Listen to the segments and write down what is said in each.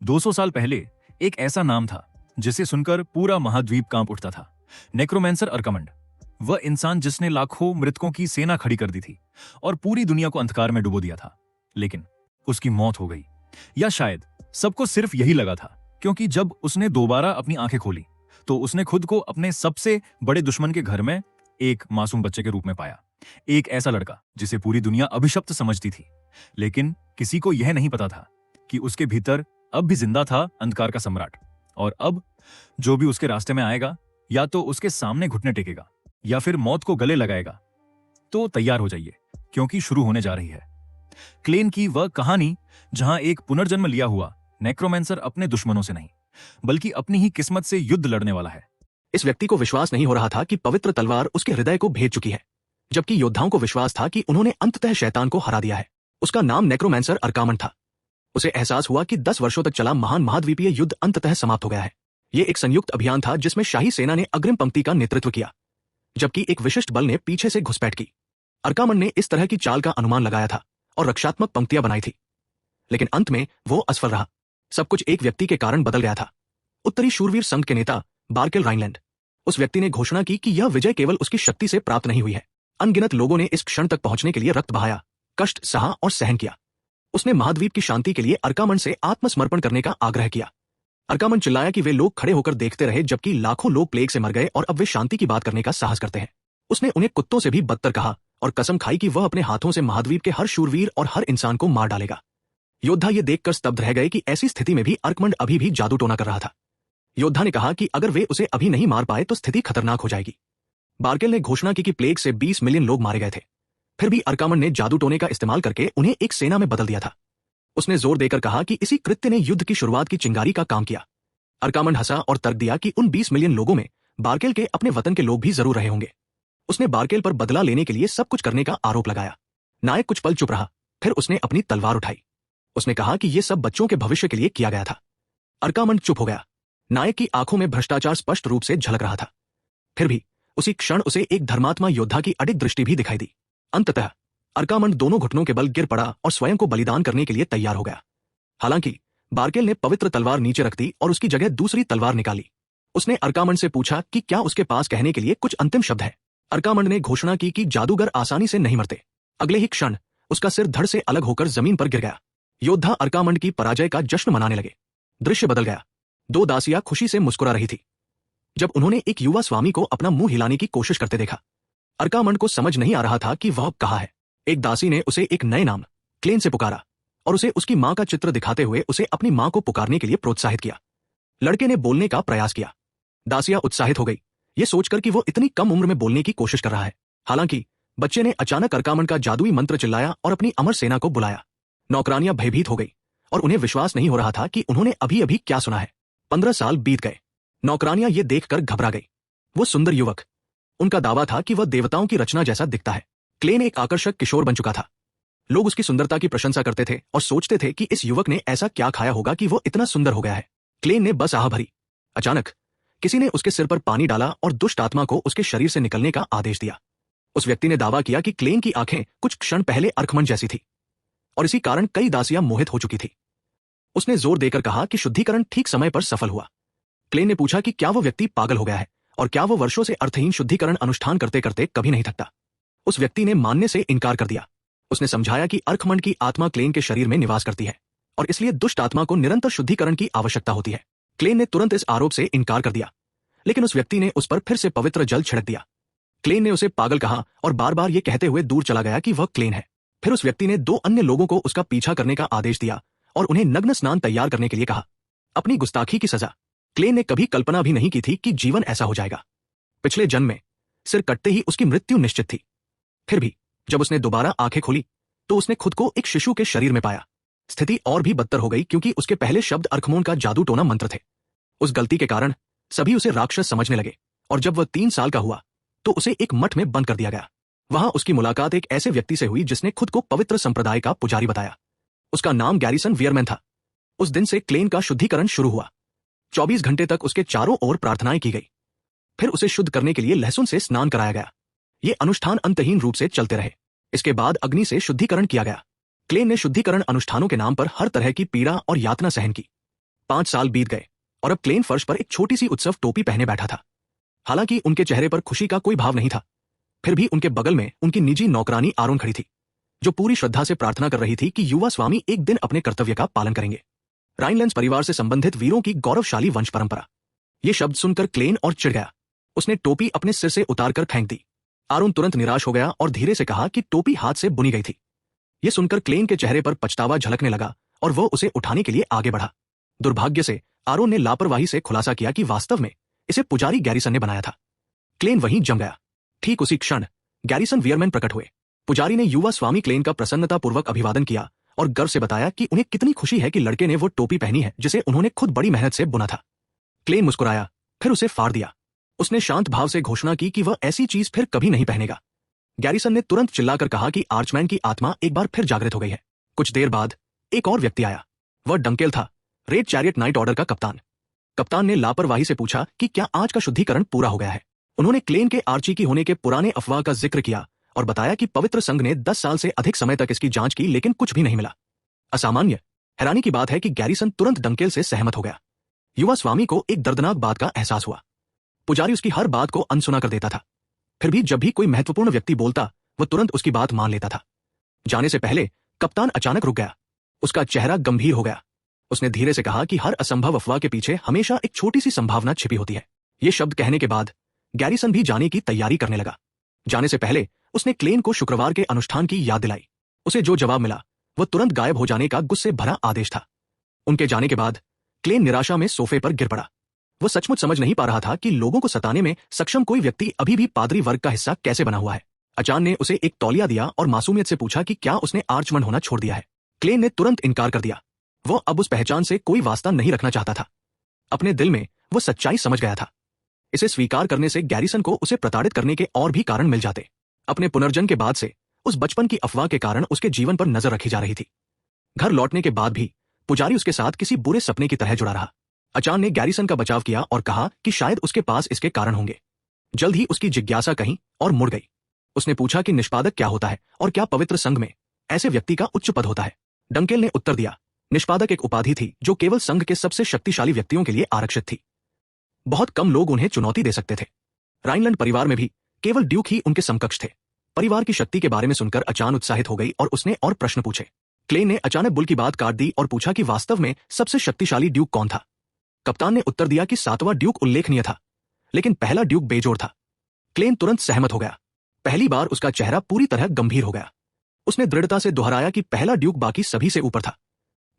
200 साल पहले एक ऐसा नाम था जिसे सुनकर पूरा महाद्वीप कांप उठता था। नेक्रोमेंसर अर्कामंड। वह इंसान जिसने लाखों मृतकों की सेना खड़ी कर दी थी और पूरी दुनिया को अंधकार में डुबो दिया था। लेकिन उसकी मौत हो गई, या शायद सबको सिर्फ यही लगा था, क्योंकि जब उसने दोबारा अपनी आंखें खोली तो उसने खुद को अपने सबसे बड़े दुश्मन के घर में एक मासूम बच्चे के रूप में पाया। एक ऐसा लड़का जिसे पूरी दुनिया अभिशप्त समझती थी, लेकिन किसी को यह नहीं पता था कि उसके भीतर अब भी जिंदा था अंधकार का सम्राट। और अब जो भी उसके रास्ते में आएगा, या तो उसके सामने घुटने टेकेगा या फिर मौत को गले लगाएगा। तो तैयार हो जाइए, क्योंकि शुरू होने जा रही है क्लेन की वह कहानी, जहां एक पुनर्जन्म लिया हुआ नेक्रोमेंसर अपने दुश्मनों से नहीं बल्कि अपनी ही किस्मत से युद्ध लड़ने वाला है। इस व्यक्ति को विश्वास नहीं हो रहा था कि पवित्र तलवार उसके हृदय को भेद चुकी है, जबकि योद्धाओं को विश्वास था कि उन्होंने अंततः शैतान को हरा दिया है। उसका नाम नेक्रोमेंसर अर्कामंड था। उसे एहसास हुआ कि 10 वर्षों तक चला महान महाद्वीपीय युद्ध अंततः समाप्त हो गया है। यह एक संयुक्त अभियान था जिसमें शाही सेना ने अग्रिम पंक्ति का नेतृत्व किया, जबकि एक विशिष्ट बल ने पीछे से घुसपैठ की। अर्कामंड ने इस तरह की चाल का अनुमान लगाया था और रक्षात्मक पंक्तियां बनाई थी, लेकिन अंत में वो असफल रहा। सब कुछ एक व्यक्ति के कारण बदल गया था। उत्तरी शूरवीर संघ के नेता बार्केल राइनलैंड। उस व्यक्ति ने घोषणा की कि यह विजय केवल उसकी शक्ति से प्राप्त नहीं हुई है। अनगिनत लोगों ने इस क्षण तक पहुंचने के लिए रक्त बहाया, कष्ट सहा और सहन किया। उसने महाद्वीप की शांति के लिए अर्कामंड से आत्मसमर्पण करने का आग्रह किया। अर्कामंड चिल्लाया कि वे लोग खड़े होकर देखते रहे जबकि लाखों लोग प्लेग से मर गए और अब वे शांति की बात करने का साहस करते हैं। उसने उन्हें कुत्तों से भी बदतर कहा और कसम खाई कि वह अपने हाथों से महाद्वीप के हर शूरवीर और हर इंसान को मार डालेगा। योद्धा ये देखकर स्तब्ध रह गए कि ऐसी स्थिति में भी अर्कामंड अभी भी जादू टोना कर रहा था। योद्धा ने कहा कि अगर वे उसे अभी नहीं मार पाए तो स्थिति खतरनाक हो जाएगी। बार्केल ने घोषणा की कि प्लेग से 20 मिलियन लोग मारे गए थे। फिर भी अर्कामंड ने जादू टोने का इस्तेमाल करके उन्हें एक सेना में बदल दिया था। उसने जोर देकर कहा कि इसी कृत्य ने युद्ध की शुरुआत की चिंगारी का काम किया। अर्कामंड हंसा और तर्क दिया कि उन 20 मिलियन लोगों में बार्केल के अपने वतन के लोग भी जरूर रहे होंगे। उसने बार्केल पर बदला लेने के लिए सब कुछ करने का आरोप लगाया। नायक कुछ पल चुप रहा, फिर उसने अपनी तलवार उठाई। उसने कहा कि यह सब बच्चों के भविष्य के लिए किया गया था। अर्कामंड चुप हो गया। नायक की आंखों में भ्रष्टाचार स्पष्ट रूप से झलक रहा था। फिर भी उसी क्षण उसे एक धर्मात्मा योद्धा की अडिग दृष्टि भी दिखाई दी। अंततः अर्कामंड दोनों घुटनों के बल गिर पड़ा और स्वयं को बलिदान करने के लिए तैयार हो गया। हालांकि बार्केल ने पवित्र तलवार नीचे रख दी और उसकी जगह दूसरी तलवार निकाली। उसने अर्कामंड से पूछा कि क्या उसके पास कहने के लिए कुछ अंतिम शब्द है। अर्कामंड ने घोषणा की कि जादूगर आसानी से नहीं मरते। अगले ही क्षण उसका सिर धड़ से अलग होकर जमीन पर गिर गया। योद्धा अर्कामंड की पराजय का जश्न मनाने लगे। दृश्य बदल गया। 2 दासियां खुशी से मुस्कुरा रही थी जब उन्होंने एक युवा स्वामी को अपना मुंह हिलाने की कोशिश करते देखा। अर्कामंड को समझ नहीं आ रहा था कि वह कहाँ है। एक दासी ने उसे एक नए नाम क्लेन से पुकारा और उसे उसकी मां का चित्र दिखाते हुए उसे अपनी मां को पुकारने के लिए प्रोत्साहित किया। लड़के ने बोलने का प्रयास किया। दासियां उत्साहित हो गई, ये सोचकर कि वो इतनी कम उम्र में बोलने की कोशिश कर रहा है। हालांकि बच्चे ने अचानक अर्कामंड का जादुई मंत्र चिल्लाया और अपनी अमर सेना को बुलाया। नौकरानियां भयभीत हो गई और उन्हें विश्वास नहीं हो रहा था कि उन्होंने अभी अभी क्या सुना है। 15 साल बीत गए। नौकरानियां ये देखकर घबरा गई। वो सुंदर युवक, उनका दावा था कि वह देवताओं की रचना जैसा दिखता है। क्लेन एक आकर्षक किशोर बन चुका था। लोग उसकी सुंदरता की प्रशंसा करते थे और सोचते थे कि इस युवक ने ऐसा क्या खाया होगा कि वो इतना सुंदर हो गया है। क्लेन ने बस आह भरी। अचानक किसी ने उसके सिर पर पानी डाला और दुष्ट आत्मा को उसके शरीर से निकलने का आदेश दिया। उस व्यक्ति ने दावा किया कि क्लेन की आंखें कुछ क्षण पहले अर्कमंड जैसी थी और इसी कारण कई दासियां मोहित हो चुकी थी। उसने जोर देकर कहा कि शुद्धिकरण ठीक समय पर सफल हुआ। क्लेन ने पूछा कि क्या वो व्यक्ति पागल हो गया है और क्या वो वर्षों से अर्थहीन शुद्धिकरण अनुष्ठान करते करते कभी नहीं थकता। उस व्यक्ति ने मानने से इनकार कर दिया। उसने समझाया कि अर्कमंड की आत्मा क्लेन के शरीर में निवास करती है और इसलिए दुष्ट आत्मा को निरंतर शुद्धिकरण की आवश्यकता होती है। क्लेन ने तुरंत इस आरोप से इनकार कर दिया, लेकिन उस व्यक्ति ने उस पर फिर से पवित्र जल छिड़क दिया। क्लेन ने उसे पागल कहा और बार बार ये कहते हुए दूर चला गया कि वह क्लेन है। फिर उस व्यक्ति ने 2 अन्य लोगों को उसका पीछा करने का आदेश दिया और उन्हें नग्न स्नान तैयार करने के लिए कहा। अपनी गुस्ताखी की सजा क्लेन ने कभी कल्पना भी नहीं की थी कि जीवन ऐसा हो जाएगा। पिछले जन्म में सिर कटते ही उसकी मृत्यु निश्चित थी। फिर भी जब उसने दोबारा आंखें खोली तो उसने खुद को एक शिशु के शरीर में पाया। स्थिति और भी बदतर हो गई क्योंकि उसके पहले शब्द अर्कमोन का जादू टोना मंत्र थे। उस गलती के कारण सभी उसे राक्षस समझने लगे और जब वह 3 साल का हुआ तो उसे एक मठ में बंद कर दिया गया। वहां उसकी मुलाकात एक ऐसे व्यक्ति से हुई जिसने खुद को पवित्र संप्रदाय का पुजारी बताया। उसका नाम गैरिसन वियरमैन था। उस दिन से क्लेन का शुद्धिकरण शुरू हुआ। 24 घंटे तक उसके चारों ओर प्रार्थनाएं की गई। फिर उसे शुद्ध करने के लिए लहसुन से स्नान कराया गया। ये अनुष्ठान अंतहीन रूप से चलते रहे। इसके बाद अग्नि से शुद्धिकरण किया गया। क्लेन ने शुद्धिकरण अनुष्ठानों के नाम पर हर तरह की पीड़ा और यातना सहन की। 5 साल बीत गए और अब क्लेन फर्श पर एक छोटी सी उत्सव टोपी पहने बैठा था। हालांकि उनके चेहरे पर खुशी का कोई भाव नहीं था, फिर भी उनके बगल में उनकी निजी नौकरानी आरोन खड़ी थी, जो पूरी श्रद्धा से प्रार्थना कर रही थी कि युवा स्वामी एक दिन अपने कर्तव्य का पालन करेंगे। राइनलैंड्स परिवार से संबंधित वीरों की गौरवशाली वंश परंपरा। ये शब्द सुनकर क्लेन और चिढ़ गया। उसने टोपी अपने सिर से उतारकर फेंक दी। आरोन तुरंत निराश हो गया और धीरे से कहा कि टोपी हाथ से बुनी गई थी। यह सुनकर क्लेन के चेहरे पर पछतावा झलकने लगा और वो उसे उठाने के लिए आगे बढ़ा। दुर्भाग्य से आरोन ने लापरवाही से खुलासा किया कि वास्तव में इसे पुजारी गैरिसन ने बनाया था। क्लेन वहीं जम गया। ठीक उसी क्षण गैरिसन वियरमैन प्रकट हुए। पुजारी ने युवा स्वामी क्लेन का प्रसन्नतापूर्वक अभिवादन किया और गर्व से बताया कि उन्हें कितनी खुशी है कि लड़के ने वो टोपी पहनी है जिसे उन्होंने खुद बड़ी मेहनत से बुना था। क्लेन मुस्कुराया, फिर उसे फाड़ दिया। उसने शांत भाव से घोषणा की कि वह ऐसी चीज फिर कभी नहीं पहनेगा। गैरिसन ने तुरंत चिल्लाकर कहा कि आर्चमैन की आत्मा एक बार फिर जागृत हो गई है। कुछ देर बाद एक और व्यक्ति आया। वह डंकेल था, रेड चैरियट नाइट ऑर्डर का कप्तान। कप्तान ने लापरवाही से पूछा कि क्या आज का शुद्धिकरण पूरा हो गया है। उन्होंने क्लेन के आर्ची की होने के पुराने अफवाह का जिक्र किया और बताया कि पवित्र संघ ने 10 साल से अधिक समय तक इसकी जांच की लेकिन कुछ भी नहीं मिला। असामान्य हैरानी की बात है कि गैरिसन तुरंत डंकेल से सहमत हो गया। युवा स्वामी को एक दर्दनाक बात का एहसास हुआ। पुजारी उसकी हर बात को अनसुना कर देता था, फिर भी जब भी कोई महत्वपूर्ण व्यक्ति बोलता वह तुरंत उसकी बात मान लेता था। जाने से पहले कप्तान अचानक रुक गया। उसका चेहरा गंभीर हो गया। उसने धीरे से कहा कि हर असंभव अफवाह के पीछे हमेशा एक छोटी सी संभावना छिपी होती है। ये शब्द कहने के बाद गैरिसन भी जाने की तैयारी करने लगा। जाने से पहले उसने क्लेन को शुक्रवार के अनुष्ठान की याद दिलाई। उसे जो जवाब मिला वह तुरंत गायब हो जाने का गुस्से भरा आदेश था। उनके जाने के बाद क्लेन निराशा में सोफे पर गिर पड़ा। वह सचमुच समझ नहीं पा रहा था कि लोगों को सताने में सक्षम कोई व्यक्ति अभी भी पादरी वर्ग का हिस्सा कैसे बना हुआ है। अचान ने उसे एक तौलिया दिया और मासूमियत से पूछा कि क्या उसने आर्चमन होना छोड़ दिया है। क्लेन ने तुरंत इनकार कर दिया। वह अब उस पहचान से कोई वास्ता नहीं रखना चाहता था। अपने दिल में वह सच्चाई समझ गया था। इसे स्वीकार करने से गैरिसन को उसे प्रताड़ित करने के और भी कारण मिल जाते। अपने पुनर्जन्म के बाद से उस बचपन की अफवाह के कारण उसके जीवन पर नजर रखी जा रही थी। घर लौटने के बाद भी पुजारी उसके साथ किसी बुरे सपने की तरह जुड़ा रहा। अचान ने गैरिसन का बचाव किया और कहा कि शायद उसके पास इसके कारण होंगे। जल्द ही उसकी जिज्ञासा कहीं और मुड़ गई। उसने पूछा कि निष्पादक क्या होता है और क्या पवित्र संघ में ऐसे व्यक्ति का उच्च पद होता है। डंकेल ने उत्तर दिया, निष्पादक एक उपाधि थी जो केवल संघ के सबसे शक्तिशाली व्यक्तियों के लिए आरक्षित थी। बहुत कम लोग उन्हें चुनौती दे सकते थे। राइनलैंड परिवार में भी केवल ड्यूक ही उनके समकक्ष थे। परिवार की शक्ति के बारे में सुनकर अचान उत्साहित हो गई और उसने और प्रश्न पूछे। क्लेन ने अचानक बुल की बात काट दी और पूछा कि वास्तव में सबसे शक्तिशाली ड्यूक कौन था। कप्तान ने उत्तर दिया कि 7वां ड्यूक उल्लेखनीय था, लेकिन पहला ड्यूक बेजोड़ था। क्लेन तुरंत सहमत हो गया। पहली बार उसका चेहरा पूरी तरह गंभीर हो गया। उसने दृढ़ता से दोहराया कि पहला ड्यूक बाकी सभी से ऊपर था।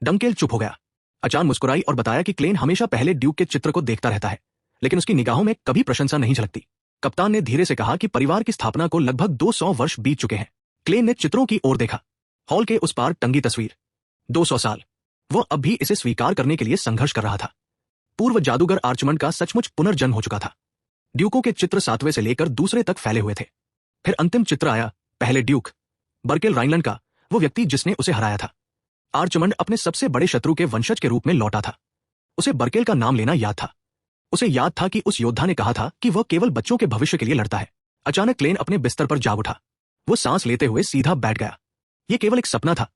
डंकेल चुप हो गया। अचान मुस्कुराई और बताया कि क्लेन हमेशा पहले ड्यूक के चित्र को देखता रहता है, लेकिन उसकी निगाहों में कभी प्रशंसा नहीं झलकती। कप्तान ने धीरे से कहा कि परिवार की स्थापना को लगभग 200 वर्ष बीत चुके हैं। क्लेन ने चित्रों की ओर देखा। हॉल के उस पार टंगी तस्वीर। 200 साल। वह अब भी इसे स्वीकार करने के लिए संघर्ष कर रहा था। पूर्व जादूगर आर्चमंड का सचमुच पुनर्जन्म हो चुका था। ड्यूकों के चित्र 7वें से लेकर दूसरे तक फैले हुए थे। फिर अंतिम चित्र आया, पहले ड्यूक बर्केल राइनलैंड का, वो व्यक्ति जिसने उसे हराया था। आर्चमंड अपने सबसे बड़े शत्रु के वंशज के रूप में लौटा था। उसे बर्केल का नाम लेना याद था। उसे याद था कि उस योद्धा ने कहा था कि वह केवल बच्चों के भविष्य के लिए लड़ता है। अचानक क्लेन अपने बिस्तर पर जाग उठा। वो सांस लेते हुए सीधा बैठ गया। यह केवल एक सपना था,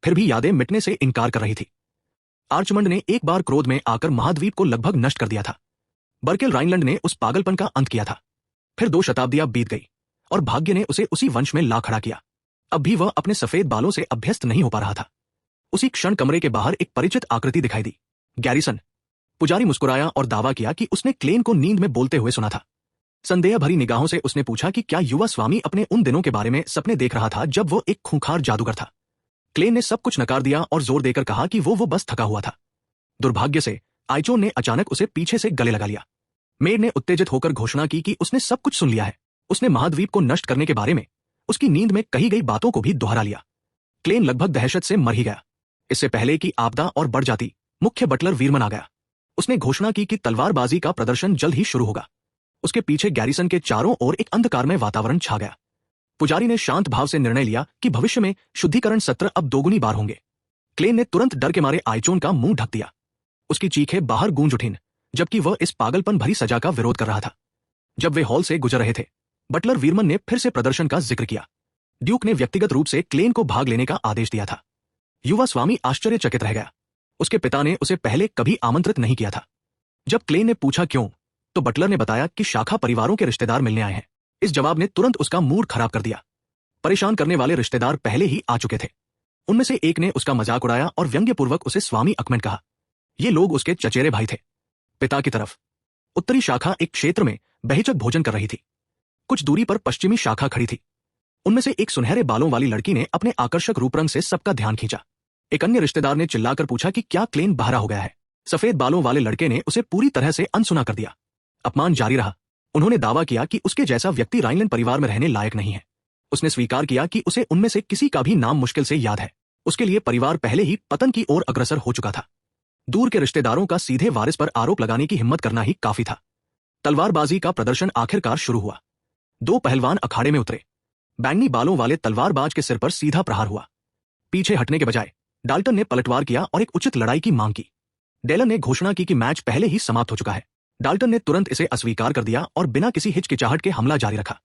फिर भी यादें मिटने से इनकार कर रही थी। आर्चमंड ने एक बार क्रोध में आकर महाद्वीप को लगभग नष्ट कर दिया था। बर्केल राइनलैंड ने उस पागलपन का अंत किया था। फिर 2 शताब्दियां बीत गई और भाग्य ने उसे उसी वंश में ला खड़ा किया। अब भी वह अपने सफेद बालों से अभ्यस्त नहीं हो पा रहा था। उसी क्षण कमरे के बाहर एक परिचित आकृति दिखाई दी। गैरिसन। पुजारी मुस्कुराया और दावा किया कि उसने क्लेन को नींद में बोलते हुए सुना था। संदेह भरी निगाहों से उसने पूछा कि क्या युवा स्वामी अपने उन दिनों के बारे में सपने देख रहा था जब वो एक खूंखार जादूगर था। क्लेन ने सब कुछ नकार दिया और जोर देकर कहा कि वो बस थका हुआ था। दुर्भाग्य से आइचोन ने अचानक उसे पीछे से गले लगा लिया। मेड ने उत्तेजित होकर घोषणा की कि उसने सब कुछ सुन लिया है। उसने महाद्वीप को नष्ट करने के बारे में उसकी नींद में कही गई बातों को भी दोहरा लिया। क्लेन लगभग दहशत से मर ही गया। इससे पहले कि आपदा और बढ़ जाती, मुख्य बटलर वीरमन आ गया। उसने घोषणा की कि तलवारबाजी का प्रदर्शन जल्द ही शुरू होगा। उसके पीछे गैरिसन के चारों ओर एक अंधकारमय वातावरण छा गया। पुजारी ने शांत भाव से निर्णय लिया कि भविष्य में शुद्धिकरण सत्र अब 2 गुनी बार होंगे। क्लेन ने तुरंत डर के मारे आइचोन का मुंह ढक दिया। उसकी चीखें बाहर गूंज उठीं, जबकि वह इस पागलपन भरी सजा का विरोध कर रहा था। जब वे हॉल से गुजर रहे थे, बटलर वीरमन ने फिर से प्रदर्शन का जिक्र किया। ड्यूक ने व्यक्तिगत रूप से क्लेन को भाग लेने का आदेश दिया था। युवा स्वामी आश्चर्यचकित रह गया। उसके पिता ने उसे पहले कभी आमंत्रित नहीं किया था। जब क्लेन ने पूछा क्यों, तो बटलर ने बताया कि शाखा परिवारों के रिश्तेदार मिलने आए हैं। इस जवाब ने तुरंत उसका मूड खराब कर दिया। परेशान करने वाले रिश्तेदार पहले ही आ चुके थे। उनमें से एक ने उसका मजाक उड़ाया और व्यंग्यपूर्वक उसे स्वामी अकमेंट कहा। ये लोग उसके चचेरे भाई थे। पिता की तरफ उत्तरी शाखा एक क्षेत्र में बेहिचक भोजन कर रही थी। कुछ दूरी पर पश्चिमी शाखा खड़ी थी। उनमें से एक सुनहरे बालों वाली लड़की ने अपने आकर्षक रूपरंग से सबका ध्यान खींचा। एक अन्य रिश्तेदार ने चिल्लाकर पूछा कि क्या क्लेन बहरा हो गया है। सफेद बालों वाले लड़के ने उसे पूरी तरह से अनसुना कर दिया। अपमान जारी रहा। उन्होंने दावा किया कि उसके जैसा व्यक्ति राइनलैंड परिवार में रहने लायक नहीं है। उसने स्वीकार किया कि उसे उनमें से किसी का भी नाम मुश्किल से याद है। उसके लिए परिवार पहले ही पतन की ओर अग्रसर हो चुका था। दूर के रिश्तेदारों का सीधे वारिस पर आरोप लगाने की हिम्मत करना ही काफी था। तलवारबाजी का प्रदर्शन आखिरकार शुरू हुआ। दो पहलवान अखाड़े में उतरे। बैंगनी बालों वाले तलवारबाज के सिर पर सीधा प्रहार हुआ। पीछे हटने के बजाय डाल्टन ने पलटवार किया और एक उचित लड़ाई की मांग की। डेलन ने घोषणा की कि मैच पहले ही समाप्त हो चुका है। डाल्टन ने तुरंत इसे अस्वीकार कर दिया और बिना किसी हिचकिचाहट के हमला जारी रखा।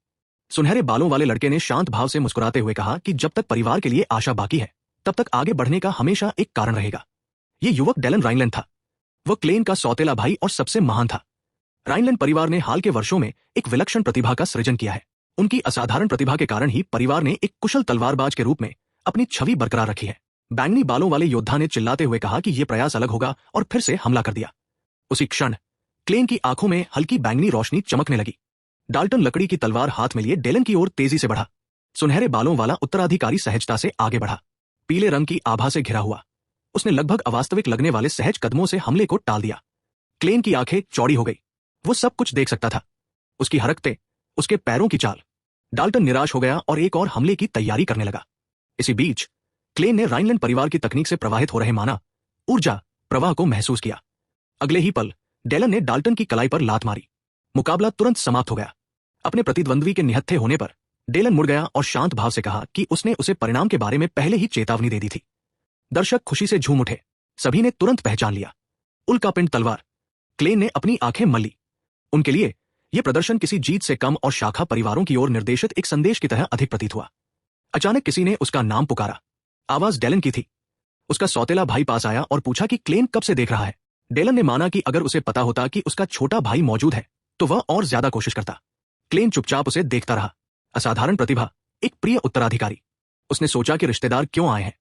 सुनहरे बालों वाले लड़के ने शांत भाव से मुस्कुराते हुए कहा कि जब तक परिवार के लिए आशा बाकी है, तब तक आगे बढ़ने का हमेशा एक कारण रहेगा। ये युवक डेलन राइनलैंड था। वह क्लेन का सौतेला भाई और सबसे महान था। राइनलैंड परिवार ने हाल के वर्षों में एक विलक्षण प्रतिभा का सृजन किया है। उनकी असाधारण प्रतिभा के कारण ही परिवार ने एक कुशल तलवारबाज के रूप में अपनी छवि बरकरार रखी है। बैंगनी बालों वाले योद्धा ने चिल्लाते हुए कहा कि यह प्रयास अलग होगा और फिर से हमला कर दिया। उसी क्षण क्लेन की आंखों में हल्की बैंगनी रोशनी चमकने लगी। डाल्टन लकड़ी की तलवार हाथ में लिए डेलन की ओर तेजी से बढ़ा। सुनहरे बालों वाला उत्तराधिकारी सहजता से आगे बढ़ा। पीले रंग की आभा से घिरा हुआ, उसने लगभग अवास्तविक लगने वाले सहज कदमों से हमले को टाल दिया। क्लेन की आंखें चौड़ी हो गई। वो सब कुछ देख सकता था, उसकी हरकतें, उसके पैरों की चाल। डाल्टन निराश हो गया और एक और हमले की तैयारी करने लगा। इसी बीच क्लेन ने राइनलैंड परिवार की तकनीक से प्रवाहित हो रहे माना ऊर्जा प्रवाह को महसूस किया। अगले ही पल डेलन ने डाल्टन की कलाई पर लात मारी। मुकाबला तुरंत समाप्त हो गया। अपने प्रतिद्वंद्वी के निहत्थे होने पर डेलन मुड़ गया और शांत भाव से कहा कि उसने उसे परिणाम के बारे में पहले ही चेतावनी दे दी थी। दर्शक खुशी से झूम उठे। सभी ने तुरंत पहचान लिया, उल्कापिंड तलवार। क्लेन ने अपनी आंखें मल ली। उनके लिए यह प्रदर्शन किसी जीत से कम और शाखा परिवारों की ओर निर्देशित एक संदेश की तरह अधिक प्रतीत हुआ। अचानक किसी ने उसका नाम पुकारा। आवाज डेलन की थी। उसका सौतेला भाई पास आया और पूछा कि क्लेन कब से देख रहा है। डेलन ने माना कि अगर उसे पता होता कि उसका छोटा भाई मौजूद है तो वह और ज्यादा कोशिश करता। क्लेन चुपचाप उसे देखता रहा। असाधारण प्रतिभा, एक प्रिय उत्तराधिकारी। उसने सोचा कि रिश्तेदार क्यों आए हैं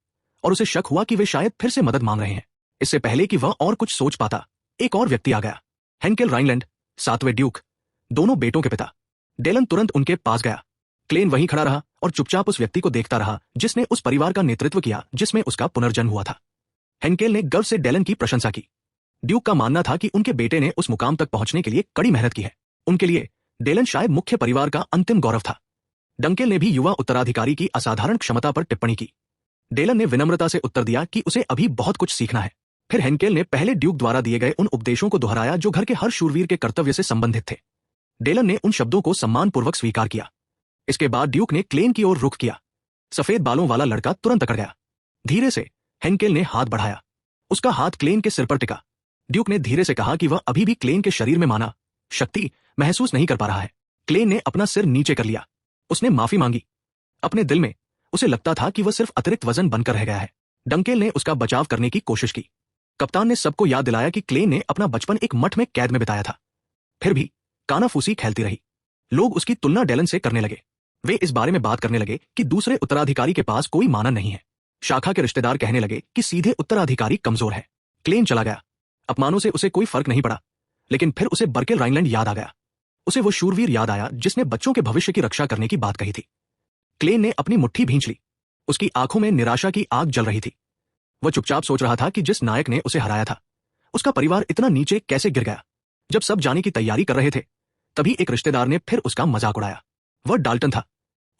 और उसे शक हुआ कि वे शायद फिर से मदद मांग रहे हैं। इससे पहले कि वह और कुछ सोच पाता, एक और व्यक्ति आ गया। हेंकेल राइनलैंड, 7वें ड्यूक, दोनों बेटों के पिता। डेलन तुरंत उनके पास गया। क्लेन वहीं खड़ा रहा और चुपचाप उस व्यक्ति को देखता रहा जिसने उस परिवार का नेतृत्व किया जिसमें उसका पुनर्जन्म हुआ था। हेंकेल ने गर्व से डेलन की प्रशंसा की। ड्यूक का मानना था कि उनके बेटे ने उस मुकाम तक पहुंचने के लिए कड़ी मेहनत की है। उनके लिए डेलन शायद मुख्य परिवार का अंतिम गौरव था। डंकेल ने भी युवा उत्तराधिकारी की असाधारण क्षमता पर टिप्पणी की। डेलन ने विनम्रता से उत्तर दिया कि उसे अभी बहुत कुछ सीखना है। फिर हेंकेल ने पहले ड्यूक द्वारा दिए गए उन उपदेशों को दोहराया जो घर के हर शूरवीर के कर्तव्य से संबंधित थे। डेलन ने उन शब्दों को सम्मानपूर्वक स्वीकार किया। इसके बाद ड्यूक ने क्लेन की ओर रुख किया। सफेद बालों वाला लड़का तुरंत अकड़ गया। धीरे से हेंकेल ने हाथ बढ़ाया। उसका हाथ क्लेन के सिर पर टिका। ड्यूक ने धीरे से कहा कि वह अभी भी क्लेन के शरीर में माना शक्ति महसूस नहीं कर पा रहा है। क्लेन ने अपना सिर नीचे कर लिया। उसने माफी मांगी। अपने दिल में उसे लगता था कि वह सिर्फ अतिरिक्त वजन बनकर रह गया है। डंकेल ने उसका बचाव करने की कोशिश की। कप्तान ने सबको याद दिलाया कि क्लेन ने अपना बचपन एक मठ में कैद में बिताया था। फिर भी कानाफूसी खेलती रही। लोग उसकी तुलना डेलन से करने लगे। वे इस बारे में बात करने लगे कि दूसरे उत्तराधिकारी के पास कोई माना नहीं है। शाखा के रिश्तेदार कहने लगे कि सीधे उत्तराधिकारी कमजोर है। क्लेन चला गया। अपमानों से उसे कोई फर्क नहीं पड़ा, लेकिन फिर उसे बर्केल राइनलैंड याद आ गया। उसे वो शूरवीर याद आया जिसने बच्चों के भविष्य की रक्षा करने की बात कही थी। क्लेन ने अपनी मुट्ठी भींच ली। उसकी आंखों में निराशा की आग जल रही थी। वह चुपचाप सोच रहा था कि जिस नायक ने उसे हराया था, उसका परिवार इतना नीचे कैसे गिर गया। जब सब जाने की तैयारी कर रहे थे, तभी एक रिश्तेदार ने फिर उसका मजाक उड़ाया। वह डाल्टन था।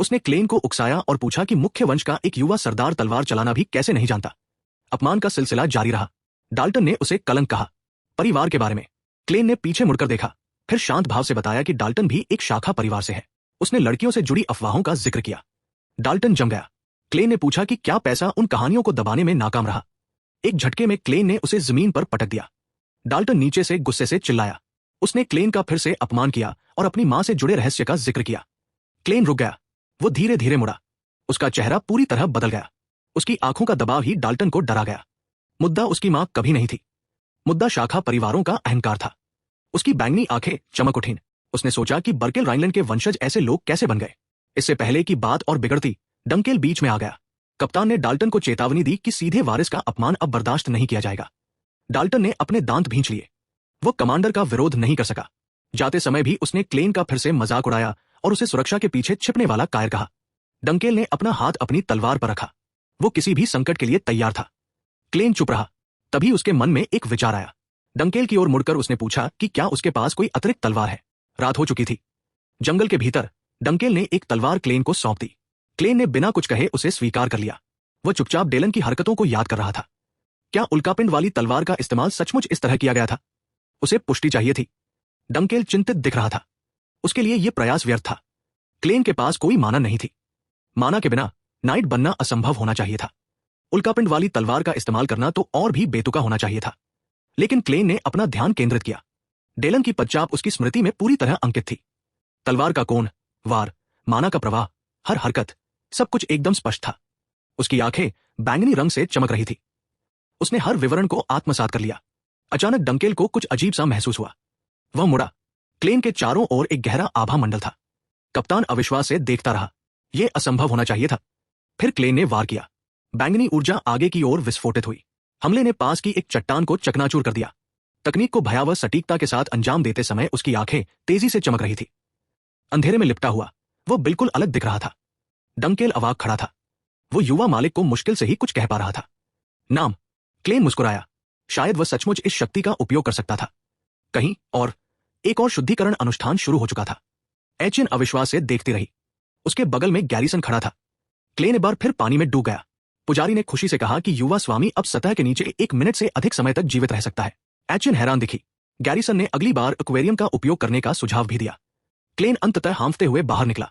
उसने क्लेन को उकसाया और पूछा कि मुख्य वंश का एक युवा सरदार तलवार चलाना भी कैसे नहीं जानता। अपमान का सिलसिला जारी रहा। डाल्टन ने उसे कलंक कहा। परिवार के बारे में क्लेन ने पीछे मुड़कर देखा, फिर शांत भाव से बताया कि डाल्टन भी एक शाखा परिवार से है। उसने लड़कियों से जुड़ी अफवाहों का जिक्र किया। डाल्टन जम गया। क्लेन ने पूछा कि क्या पैसा उन कहानियों को दबाने में नाकाम रहा। एक झटके में क्लेन ने उसे जमीन पर पटक दिया। डाल्टन नीचे से गुस्से से चिल्लाया। उसने क्लेन का फिर से अपमान किया और अपनी मां से जुड़े रहस्य का जिक्र किया। क्लेन रुक गया। वो धीरे धीरे मुड़ा। उसका चेहरा पूरी तरह बदल गया। उसकी आंखों का दबाव ही डाल्टन को डरा गया। मुद्दा उसकी मां कभी नहीं थी। मुद्दा शाखा परिवारों का अहंकार था। उसकी बैंगनी आंखें चमक उठीं। उसने सोचा कि बर्केल राइनलैंड के वंशज ऐसे लोग कैसे बन गए। इससे पहले कि बात और बिगड़ती, डंकेल बीच में आ गया। कप्तान ने डाल्टन को चेतावनी दी कि सीधे वारिस का अपमान अब बर्दाश्त नहीं किया जाएगा। डाल्टन ने अपने दांत भींच लिए। वो कमांडर का विरोध नहीं कर सका। जाते समय भी उसने क्लेन का फिर से मजाक उड़ाया और उसे सुरक्षा के पीछे छिपने वाला कायर कहा। डंकेल ने अपना हाथ अपनी तलवार पर रखा। वो किसी भी संकट के लिए तैयार था। क्लेन चुप रहा। तभी उसके मन में एक विचार आया। डंकेल की ओर मुड़कर उसने पूछा कि क्या उसके पास कोई अतिरिक्त तलवार है। रात हो चुकी थी। जंगल के भीतर डंकेल ने एक तलवार क्लेन को सौंप दी। क्लेन ने बिना कुछ कहे उसे स्वीकार कर लिया। वह चुपचाप डेलन की हरकतों को याद कर रहा था। क्या उल्कापिंड वाली तलवार का इस्तेमाल सचमुच इस तरह किया गया था? उसे पुष्टि चाहिए थी। डंकेल चिंतित दिख रहा था। उसके लिए यह प्रयास व्यर्थ था। क्लेन के पास कोई माना नहीं थी। माना के बिना नाइट बनना असंभव होना चाहिए था। उल्कापिंड वाली तलवार का इस्तेमाल करना तो और भी बेतुका होना चाहिए था। लेकिन क्लेन ने अपना ध्यान केंद्रित किया। डेलन की पदचाप उसकी स्मृति में पूरी तरह अंकित थी। तलवार का कोण, वार, माना का प्रवाह, हर हरकत, सब कुछ एकदम स्पष्ट था। उसकी आंखें बैंगनी रंग से चमक रही थी। उसने हर विवरण को आत्मसात कर लिया। अचानक डंकेल को कुछ अजीब सा महसूस हुआ। वह मुड़ा। क्लेन के चारों ओर एक गहरा आभा मंडल था। कप्तान अविश्वास से देखता रहा। यह असंभव होना चाहिए था। फिर क्लेन ने वार किया। बैंगनी ऊर्जा आगे की ओर विस्फोटित हुई। हमले ने पास की एक चट्टान को चकनाचूर कर दिया। तकनीक को भयावह सटीकता के साथ अंजाम देते समय उसकी आंखें तेजी से चमक रही थी। अंधेरे में लिपटा हुआ वो बिल्कुल अलग दिख रहा था। डंकेल अवाक खड़ा था। वो युवा मालिक को मुश्किल से ही कुछ कह पा रहा था। नाम। क्लेन मुस्कुराया। शायद वह सचमुच इस शक्ति का उपयोग कर सकता था। कहीं और एक और शुद्धिकरण अनुष्ठान शुरू हो चुका था। एचियन अविश्वास से देखती रही। उसके बगल में गैरिसन खड़ा था। क्लेन एक बार फिर पानी में डूब गया। पुजारी ने खुशी से कहा कि युवा स्वामी अब सतह के नीचे 1 मिनट से अधिक समय तक जीवित रह सकता है। एचियन हैरान दिखी। गैरिसन ने अगली बार एक्वेरियम का उपयोग करने का सुझाव भी दिया। क्लेन अंततः हांफते हुए बाहर निकला।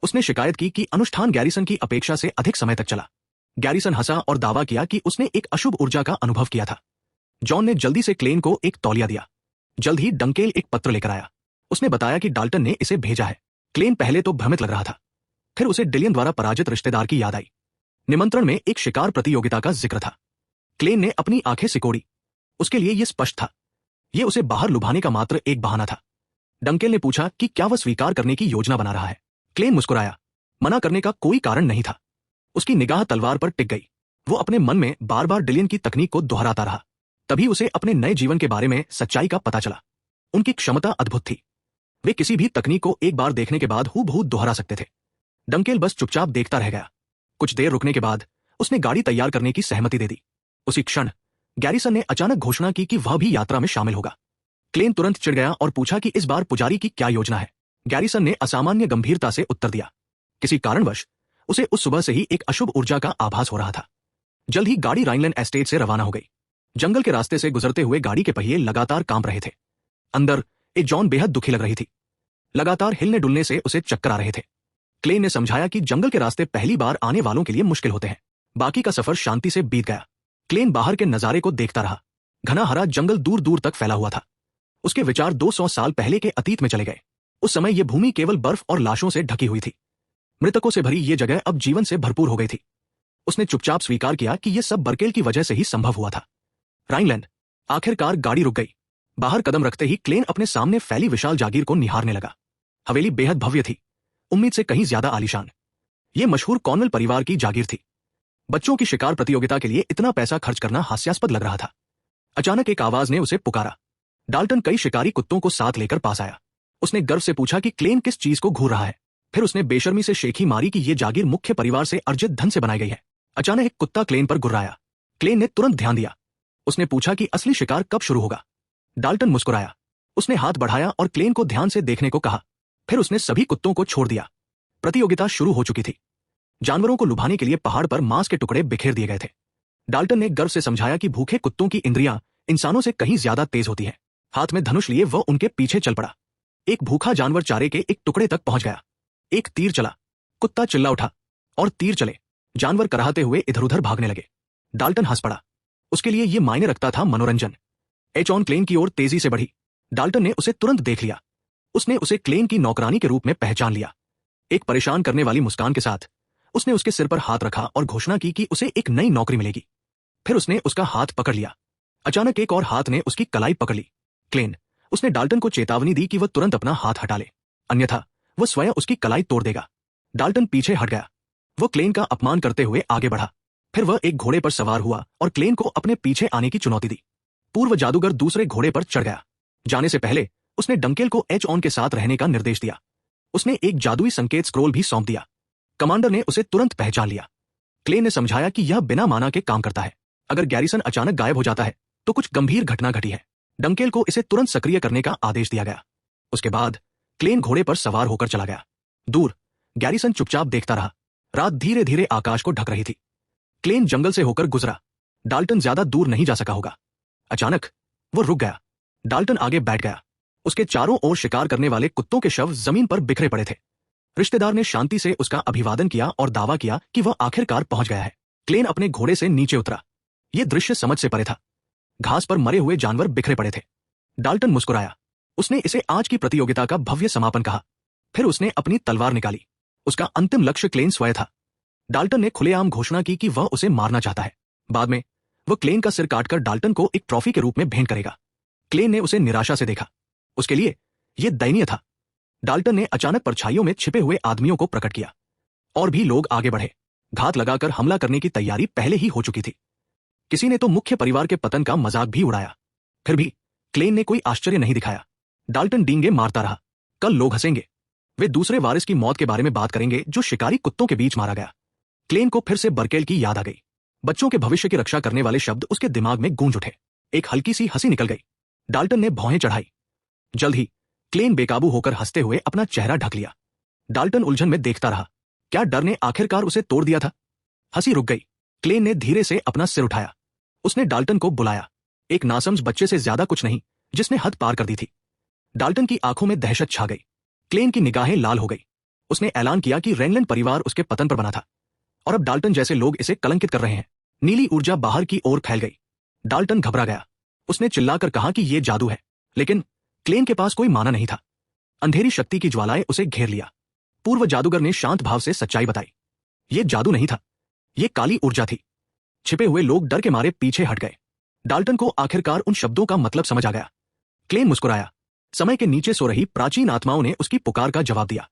उसने शिकायत की कि अनुष्ठान गैरिसन की अपेक्षा से अधिक समय तक चला। गैरिसन हंसा और दावा किया कि उसने एक अशुभ ऊर्जा का अनुभव किया था। जॉन ने जल्दी से क्लेन को एक तौलिया दिया। जल्द ही डंकेल एक पत्र लेकर आया। उसने बताया कि डाल्टन ने इसे भेजा है। क्लेन पहले तो भ्रमित लग रहा था। फिर उसे डिलियन द्वारा पराजित रिश्तेदार की याद आई। निमंत्रण में एक शिकार प्रतियोगिता का जिक्र था। क्लेन ने अपनी आंखें सिकोड़ी। उसके लिए यह स्पष्ट था। यह उसे बाहर लुभाने का मात्र एक बहाना था। डंकेल ने पूछा कि क्या वह स्वीकार करने की योजना बना रहा है। क्लेन मुस्कुराया। मना करने का कोई कारण नहीं था। उसकी निगाह तलवार पर टिक गई। वो अपने मन में बार बार डिलियन की तकनीक को दोहराता रहा। तभी उसे अपने नए जीवन के बारे में सच्चाई का पता चला। उनकी क्षमता अद्भुत थी। वे किसी भी तकनीक को एक बार देखने के बाद हूबहू दोहरा सकते थे। डंकेल बस चुपचाप देखता रह गया। कुछ देर रुकने के बाद उसने गाड़ी तैयार करने की सहमति दे दी। उसी क्षण गैरिसन ने अचानक घोषणा की कि वह भी यात्रा में शामिल होगा। क्लेन तुरंत चिढ़ गया और पूछा कि इस बार पुजारी की क्या योजना है। गैरिसन ने असामान्य गंभीरता से उत्तर दिया। किसी कारणवश उसे उस सुबह से ही एक अशुभ ऊर्जा का आभास हो रहा था। जल्द ही गाड़ी राइनलैंड एस्टेट से रवाना हो गई। जंगल के रास्ते से गुजरते हुए गाड़ी के पहिए लगातार कांप रहे थे। अंदर एक जॉन बेहद दुखी लग रही थी। लगातार हिलने डुलने से उसे चक्कर आ रहे थे। क्लेन ने समझाया कि जंगल के रास्ते पहली बार आने वालों के लिए मुश्किल होते हैं। बाकी का सफर शांति से बीत गया। क्लेन बाहर के नजारे को देखता रहा। घना हरा जंगल दूर दूर तक फैला हुआ था। उसके विचार 200 साल पहले के अतीत में चले गए। उस समय यह भूमि केवल बर्फ और लाशों से ढकी हुई थी। मृतकों से भरी यह जगह अब जीवन से भरपूर हो गई थी। उसने चुपचाप स्वीकार किया कि यह सब बर्केल की वजह से ही संभव हुआ था। राइनलैंड। आखिरकार गाड़ी रुक गई। बाहर कदम रखते ही क्लेन अपने सामने फैली विशाल जागीर को निहारने लगा। हवेली बेहद भव्य थी। उम्मीद से कहीं ज्यादा आलीशान। यह मशहूर कॉर्नवेल परिवार की जागीर थी। बच्चों की शिकार प्रतियोगिता के लिए इतना पैसा खर्च करना हास्यास्पद लग रहा था। अचानक एक आवाज ने उसे पुकारा। डाल्टन कई शिकारी कुत्तों को साथ लेकर पास आया। उसने गर्व से पूछा कि क्लेन किस चीज को घूर रहा है। फिर उसने बेशर्मी से शेखी मारी कि यह जागीर मुख्य परिवार से अर्जित धन से बनाई गई है। अचानक एक कुत्ता क्लेन पर गुर्राया। क्लेन ने तुरंत ध्यान दिया। उसने पूछा कि असली शिकार कब शुरू होगा। डाल्टन मुस्कुराया। उसने हाथ बढ़ाया और क्लेन को ध्यान से देखने को कहा। फिर उसने सभी कुत्तों को छोड़ दिया। प्रतियोगिता शुरू हो चुकी थी। जानवरों को लुभाने के लिए पहाड़ पर मांस के टुकड़े बिखेर दिए गए थे। डाल्टन ने गर्व से समझाया कि भूखे कुत्तों की इंद्रियां इंसानों से कहीं ज्यादा तेज होती हैं। हाथ में धनुष लिए वह उनके पीछे चल पड़ा। एक भूखा जानवर चारे के एक टुकड़े तक पहुंच गया। एक तीर चला। कुत्ता चिल्ला उठा और तीर चले। जानवर कराहते हुए इधर उधर भागने लगे। डाल्टन हंस पड़ा। उसके लिए यह मायने रखता था मनोरंजन। एचॉन क्लेन की ओर तेजी से बढ़ी। डाल्टन ने उसे तुरंत देख लिया। उसने उसे क्लेन की नौकरानी के रूप में पहचान लिया। एक परेशान करने वाली मुस्कान के साथ उसने उसके सिर पर हाथ रखा और घोषणा की कि उसे एक नई नौकरी मिलेगी। फिर उसने उसका हाथ पकड़ लिया। अचानक एक और हाथ ने उसकी कलाई पकड़ ली। क्लेन, उसने डाल्टन को चेतावनी दी कि वह तुरंत अपना हाथ हटा ले, अन्यथा वह स्वयं उसकी कलाई तोड़ देगा। डाल्टन पीछे हट गया। वो क्लेन का अपमान करते हुए आगे बढ़ा। फिर वह एक घोड़े पर सवार हुआ और क्लेन को अपने पीछे आने की चुनौती दी। पूर्व जादूगर दूसरे घोड़े पर चढ़ गया। जाने से पहले उसने डंकेल को एच ऑन के साथ रहने का निर्देश दिया। उसने एक जादुई संकेत स्क्रोल भी सौंप दिया। कमांडर ने उसे तुरंत पहचान लिया। क्लेन ने समझाया कि यह बिना माना के काम करता है। अगर गैरिसन अचानक गायब हो जाता है तो कुछ गंभीर घटना घटी है। डंकेल को इसे तुरंत सक्रिय करने का आदेश दिया गया। उसके बाद क्लेन घोड़े पर सवार होकर चला गया। दूर गैरिसन चुपचाप देखता रहा। रात धीरे धीरे आकाश को ढक रही थी। क्लेन जंगल से होकर गुजरा। डाल्टन ज्यादा दूर नहीं जा सका होगा। अचानक वो रुक गया। डाल्टन आगे बैठ गया। उसके चारों ओर शिकार करने वाले कुत्तों के शव जमीन पर बिखरे पड़े थे। रिश्तेदार ने शांति से उसका अभिवादन किया और दावा किया कि वह आखिरकार पहुंच गया है। क्लेन अपने घोड़े से नीचे उतरा। यह दृश्य समझ से परे था। घास पर मरे हुए जानवर बिखरे पड़े थे। डाल्टन मुस्कुराया। उसने इसे आज की प्रतियोगिता का भव्य समापन कहा। फिर उसने अपनी तलवार निकाली। उसका अंतिम लक्ष्य क्लेन स्वयं था। डाल्टन ने खुलेआम घोषणा की कि वह उसे मारना चाहता है। बाद में वह क्लेन का सिर काटकर डाल्टन को एक ट्रॉफी के रूप में भेंट करेगा। क्लेन ने उसे निराशा से देखा। उसके लिए यह दयनीय था। डाल्टन ने अचानक परछाइयों में छिपे हुए आदमियों को प्रकट किया। और भी लोग आगे बढ़े। घात लगाकर हमला करने की तैयारी पहले ही हो चुकी थी। किसी ने तो मुख्य परिवार के पतन का मजाक भी उड़ाया। फिर भी क्लेन ने कोई आश्चर्य नहीं दिखाया। डाल्टन डींगे मारता रहा। कल लोग हंसेंगे। वे दूसरे वारिस की मौत के बारे में बात करेंगे जो शिकारी कुत्तों के बीच मारा गया। क्लेन को फिर से बर्केल की याद आ गई। बच्चों के भविष्य की रक्षा करने वाले शब्द उसके दिमाग में गूंज उठे। एक हल्की सी हंसी निकल गई। डाल्टन ने भौहें चढ़ाई। जल्द ही क्लेन बेकाबू होकर हंसते हुए अपना चेहरा ढक लिया। डाल्टन उलझन में देखता रहा। क्या डर ने आखिरकार उसे तोड़ दिया था? हंसी रुक गई। क्लेन ने धीरे से अपना सिर उठाया। उसने डाल्टन को बुलाया। एक नासमझ बच्चे से ज्यादा कुछ नहीं, जिसने हद पार कर दी थी। डाल्टन की आंखों में दहशत छा गई। क्लेन की निगाहें लाल हो गई। उसने ऐलान किया कि रेनलैंड परिवार उसके पतन पर बना था और अब डाल्टन जैसे लोग इसे कलंकित कर रहे हैं। नीली ऊर्जा बाहर की ओर फैल गई। डाल्टन घबरा गया। उसने चिल्लाकर कहा कि यह जादू है, लेकिन क्लेन के पास कोई माना नहीं था। अंधेरी शक्ति की ज्वालाएं उसे घेर लिया। पूर्व जादूगर ने शांत भाव से सच्चाई बताई। यह जादू नहीं था, यह काली ऊर्जा थी। छिपे हुए लोग डर के मारे पीछे हट गए। डाल्टन को आखिरकार उन शब्दों का मतलब समझ आ गया। क्लेन मुस्कुराया। समय के नीचे सो रही प्राचीन आत्माओं ने उसकी पुकार का जवाब दिया।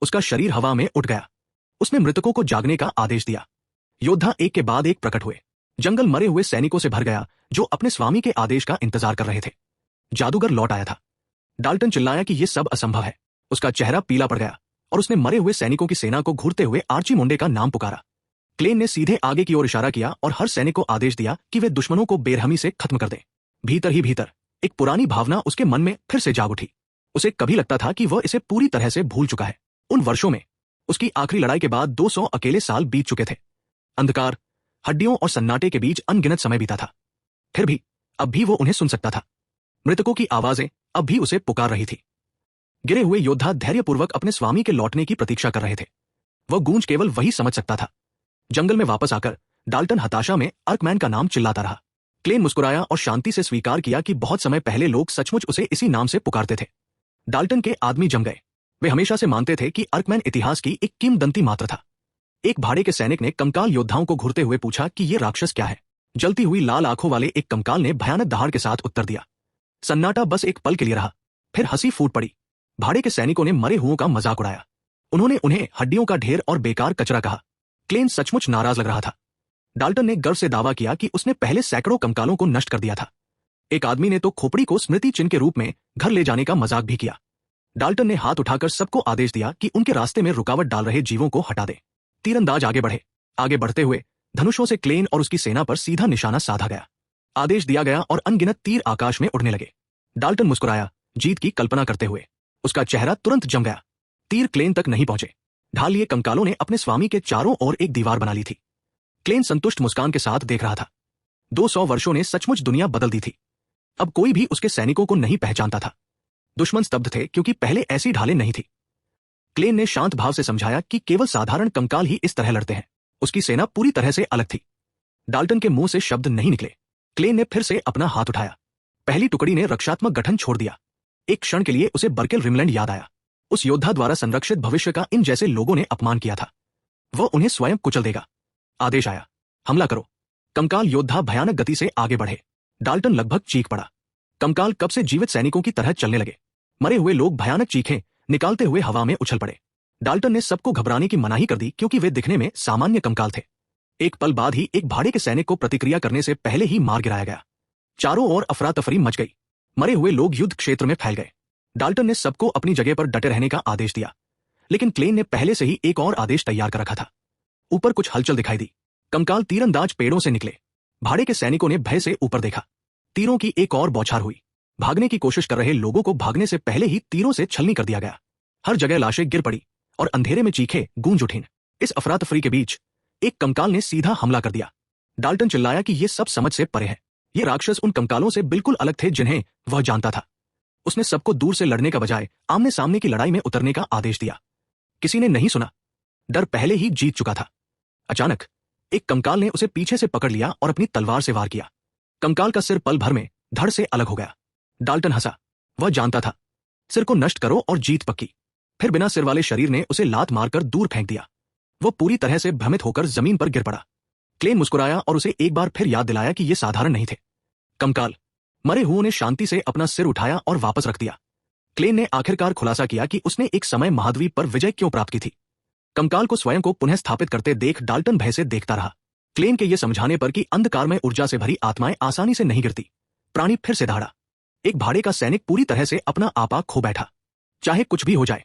उसका शरीर हवा में उठ गया। उसने मृतकों को जागने का आदेश दिया। योद्धा एक के बाद एक प्रकट हुए। जंगल मरे हुए सैनिकों से भर गया जो अपने स्वामी के आदेश का इंतजार कर रहे थे। जादूगर लौट आया था। डाल्टन चिल्लाया कि यह सब असंभव है। उसका चेहरा पीला पड़ गया और उसने मरे हुए सैनिकों की सेना को घूरते हुए आर्चीमुंडे का नाम पुकारा। क्लेन ने सीधे आगे की ओर इशारा किया और हर सैनिक को आदेश दिया कि वे दुश्मनों को बेरहमी से खत्म कर दें। भीतर ही भीतर एक पुरानी भावना उसके मन में फिर से जाग उठी। उसे कभी लगता था कि वह इसे पूरी तरह से भूल चुका है। उन वर्षों में उसकी आखिरी लड़ाई के बाद 200 अकेले साल बीत चुके थे। अंधकार, हड्डियों और सन्नाटे के बीच अनगिनत समय बीता था। फिर भी अब भी वो उन्हें सुन सकता था। मृतकों की आवाजें अब भी उसे पुकार रही थी। गिरे हुए योद्धा धैर्यपूर्वक अपने स्वामी के लौटने की प्रतीक्षा कर रहे थे। वह गूंज केवल वही समझ सकता था। जंगल में वापस आकर डाल्टन हताशा में अर्कमैन का नाम चिल्लाता रहा। क्लेन मुस्कुराया और शांति से स्वीकार किया कि बहुत समय पहले लोग सचमुच उसे इसी नाम से पुकारते थे। डाल्टन के आदमी जम गए। वे हमेशा से मानते थे कि अर्कमैन इतिहास की एक किंवदंती मात्र था। एक भाड़े के सैनिक ने कंकाल योद्धाओं को घूरते हुए पूछा कि यह राक्षस क्या है। जलती हुई लाल आंखों वाले एक कंकाल ने भयानक दहाड़ के साथ उत्तर दिया। सन्नाटा बस एक पल के लिए रहा, फिर हंसी फूट पड़ी। भाड़े के सैनिकों ने मरे हुओं का मजाक उड़ाया। उन्होंने उन्हें हड्डियों का ढेर और बेकार कचरा कहा। क्लेन सचमुच नाराज लग रहा था। डाल्टन ने गर्व से दावा किया कि उसने पहले सैकड़ों कंकालों को नष्ट कर दिया था। एक आदमी ने तो खोपड़ी को स्मृति चिन्ह के रूप में घर ले जाने का मजाक भी किया। डाल्टन ने हाथ उठाकर सबको आदेश दिया कि उनके रास्ते में रुकावट डाल रहे जीवों को हटा दे। तीरंदाज आगे बढ़े। आगे बढ़ते हुए धनुषों से क्लेन और उसकी सेना पर सीधा निशाना साधा गया। आदेश दिया गया और अनगिनत तीर आकाश में उड़ने लगे। डाल्टन मुस्कुराया, जीत की कल्पना करते हुए। उसका चेहरा तुरंत जम गया। तीर क्लेन तक नहीं पहुंचे। ढाल लिए कंकालों ने अपने स्वामी के चारों ओर एक दीवार बना ली थी। क्लेन संतुष्ट मुस्कान के साथ देख रहा था। 200 वर्षों ने सचमुच दुनिया बदल दी थी। अब कोई भी उसके सैनिकों को नहीं पहचानता था। दुश्मन स्तब्ध थे क्योंकि पहले ऐसी ढालें नहीं थी। क्लेन ने शांत भाव से समझाया कि केवल साधारण कंकाल ही इस तरह लड़ते हैं। उसकी सेना पूरी तरह से अलग थी। डाल्टन के मुंह से शब्द नहीं निकले। क्लेन ने फिर से अपना हाथ उठाया। पहली टुकड़ी ने रक्षात्मक गठन छोड़ दिया। एक क्षण के लिए उसे बर्केल रिमलैंड याद आया। उस योद्धा द्वारा संरक्षित भविष्य का इन जैसे लोगों ने अपमान किया था। वह उन्हें स्वयं कुचल देगा। आदेश आया, हमला करो। कंकाल योद्धा भयानक गति से आगे बढ़े। डाल्टन लगभग चीख पड़ा। कंकाल कब से जीवित सैनिकों की तरह चलने लगे। मरे हुए लोग भयानक चीखें निकालते हुए हवा में उछल पड़े। डाल्टन ने सबको घबराने की मनाही कर दी क्योंकि वे दिखने में सामान्य कंकाल थे। एक पल बाद ही एक भाड़े के सैनिक को प्रतिक्रिया करने से पहले ही मार गिराया गया। चारों ओर अफरा तफरी मच गई। मरे हुए लोग युद्ध क्षेत्र में फैल गए। डाल्टन ने सबको अपनी जगह पर डटे रहने का आदेश दिया, लेकिन क्लेन ने पहले से ही एक और आदेश तैयार कर रखा था। ऊपर कुछ हलचल दिखाई दी। कंकाल तीरंदाज पेड़ों से निकले। भाड़े के सैनिकों ने भय से ऊपर देखा। तीरों की एक और बौछार हुई। भागने की कोशिश कर रहे लोगों को भागने से पहले ही तीरों से छलनी कर दिया गया। हर जगह लाशें गिर पड़ी और अंधेरे में चीखें गूंज उठीं। इस अफरा तफरी के बीच एक कंकाल ने सीधा हमला कर दिया। डाल्टन चिल्लाया कि ये सब समझ से परे है। ये राक्षस उन कंकालों से बिल्कुल अलग थे जिन्हें वह जानता था। उसने सबको दूर से लड़ने का बजाय आमने सामने की लड़ाई में उतरने का आदेश दिया। किसी ने नहीं सुना। डर पहले ही जीत चुका था। अचानक एक कंकाल ने उसे पीछे से पकड़ लिया और अपनी तलवार से वार किया। कंकाल का सिर पल भर में धड़ से अलग हो गया। डाल्टन हंसा। वह जानता था, सिर को नष्ट करो और जीत पक्की। फिर बिना सिर वाले शरीर ने उसे लात मारकर दूर फेंक दिया। वो पूरी तरह से भ्रमित होकर जमीन पर गिर पड़ा। क्लेन मुस्कुराया और उसे एक बार फिर याद दिलाया कि ये साधारण नहीं थे। कंकाल। मरे हुओं ने शांति से अपना सिर उठाया और वापस रख दिया। क्लेन ने आखिरकार खुलासा किया कि उसने एक समय महाद्वीप पर विजय क्यों प्राप्त की थी। कंकाल को स्वयं को पुनः स्थापित करते देख डाल्टन भय से देखता रहा। क्लेन के ये समझाने पर कि अंधकारमय ऊर्जा से भरी आत्माएं आसानी से नहीं गिरती, प्राणी फिर से दहाड़ा। एक भाड़े का सैनिक पूरी तरह से अपना आपा खो बैठा। चाहे कुछ भी हो जाए,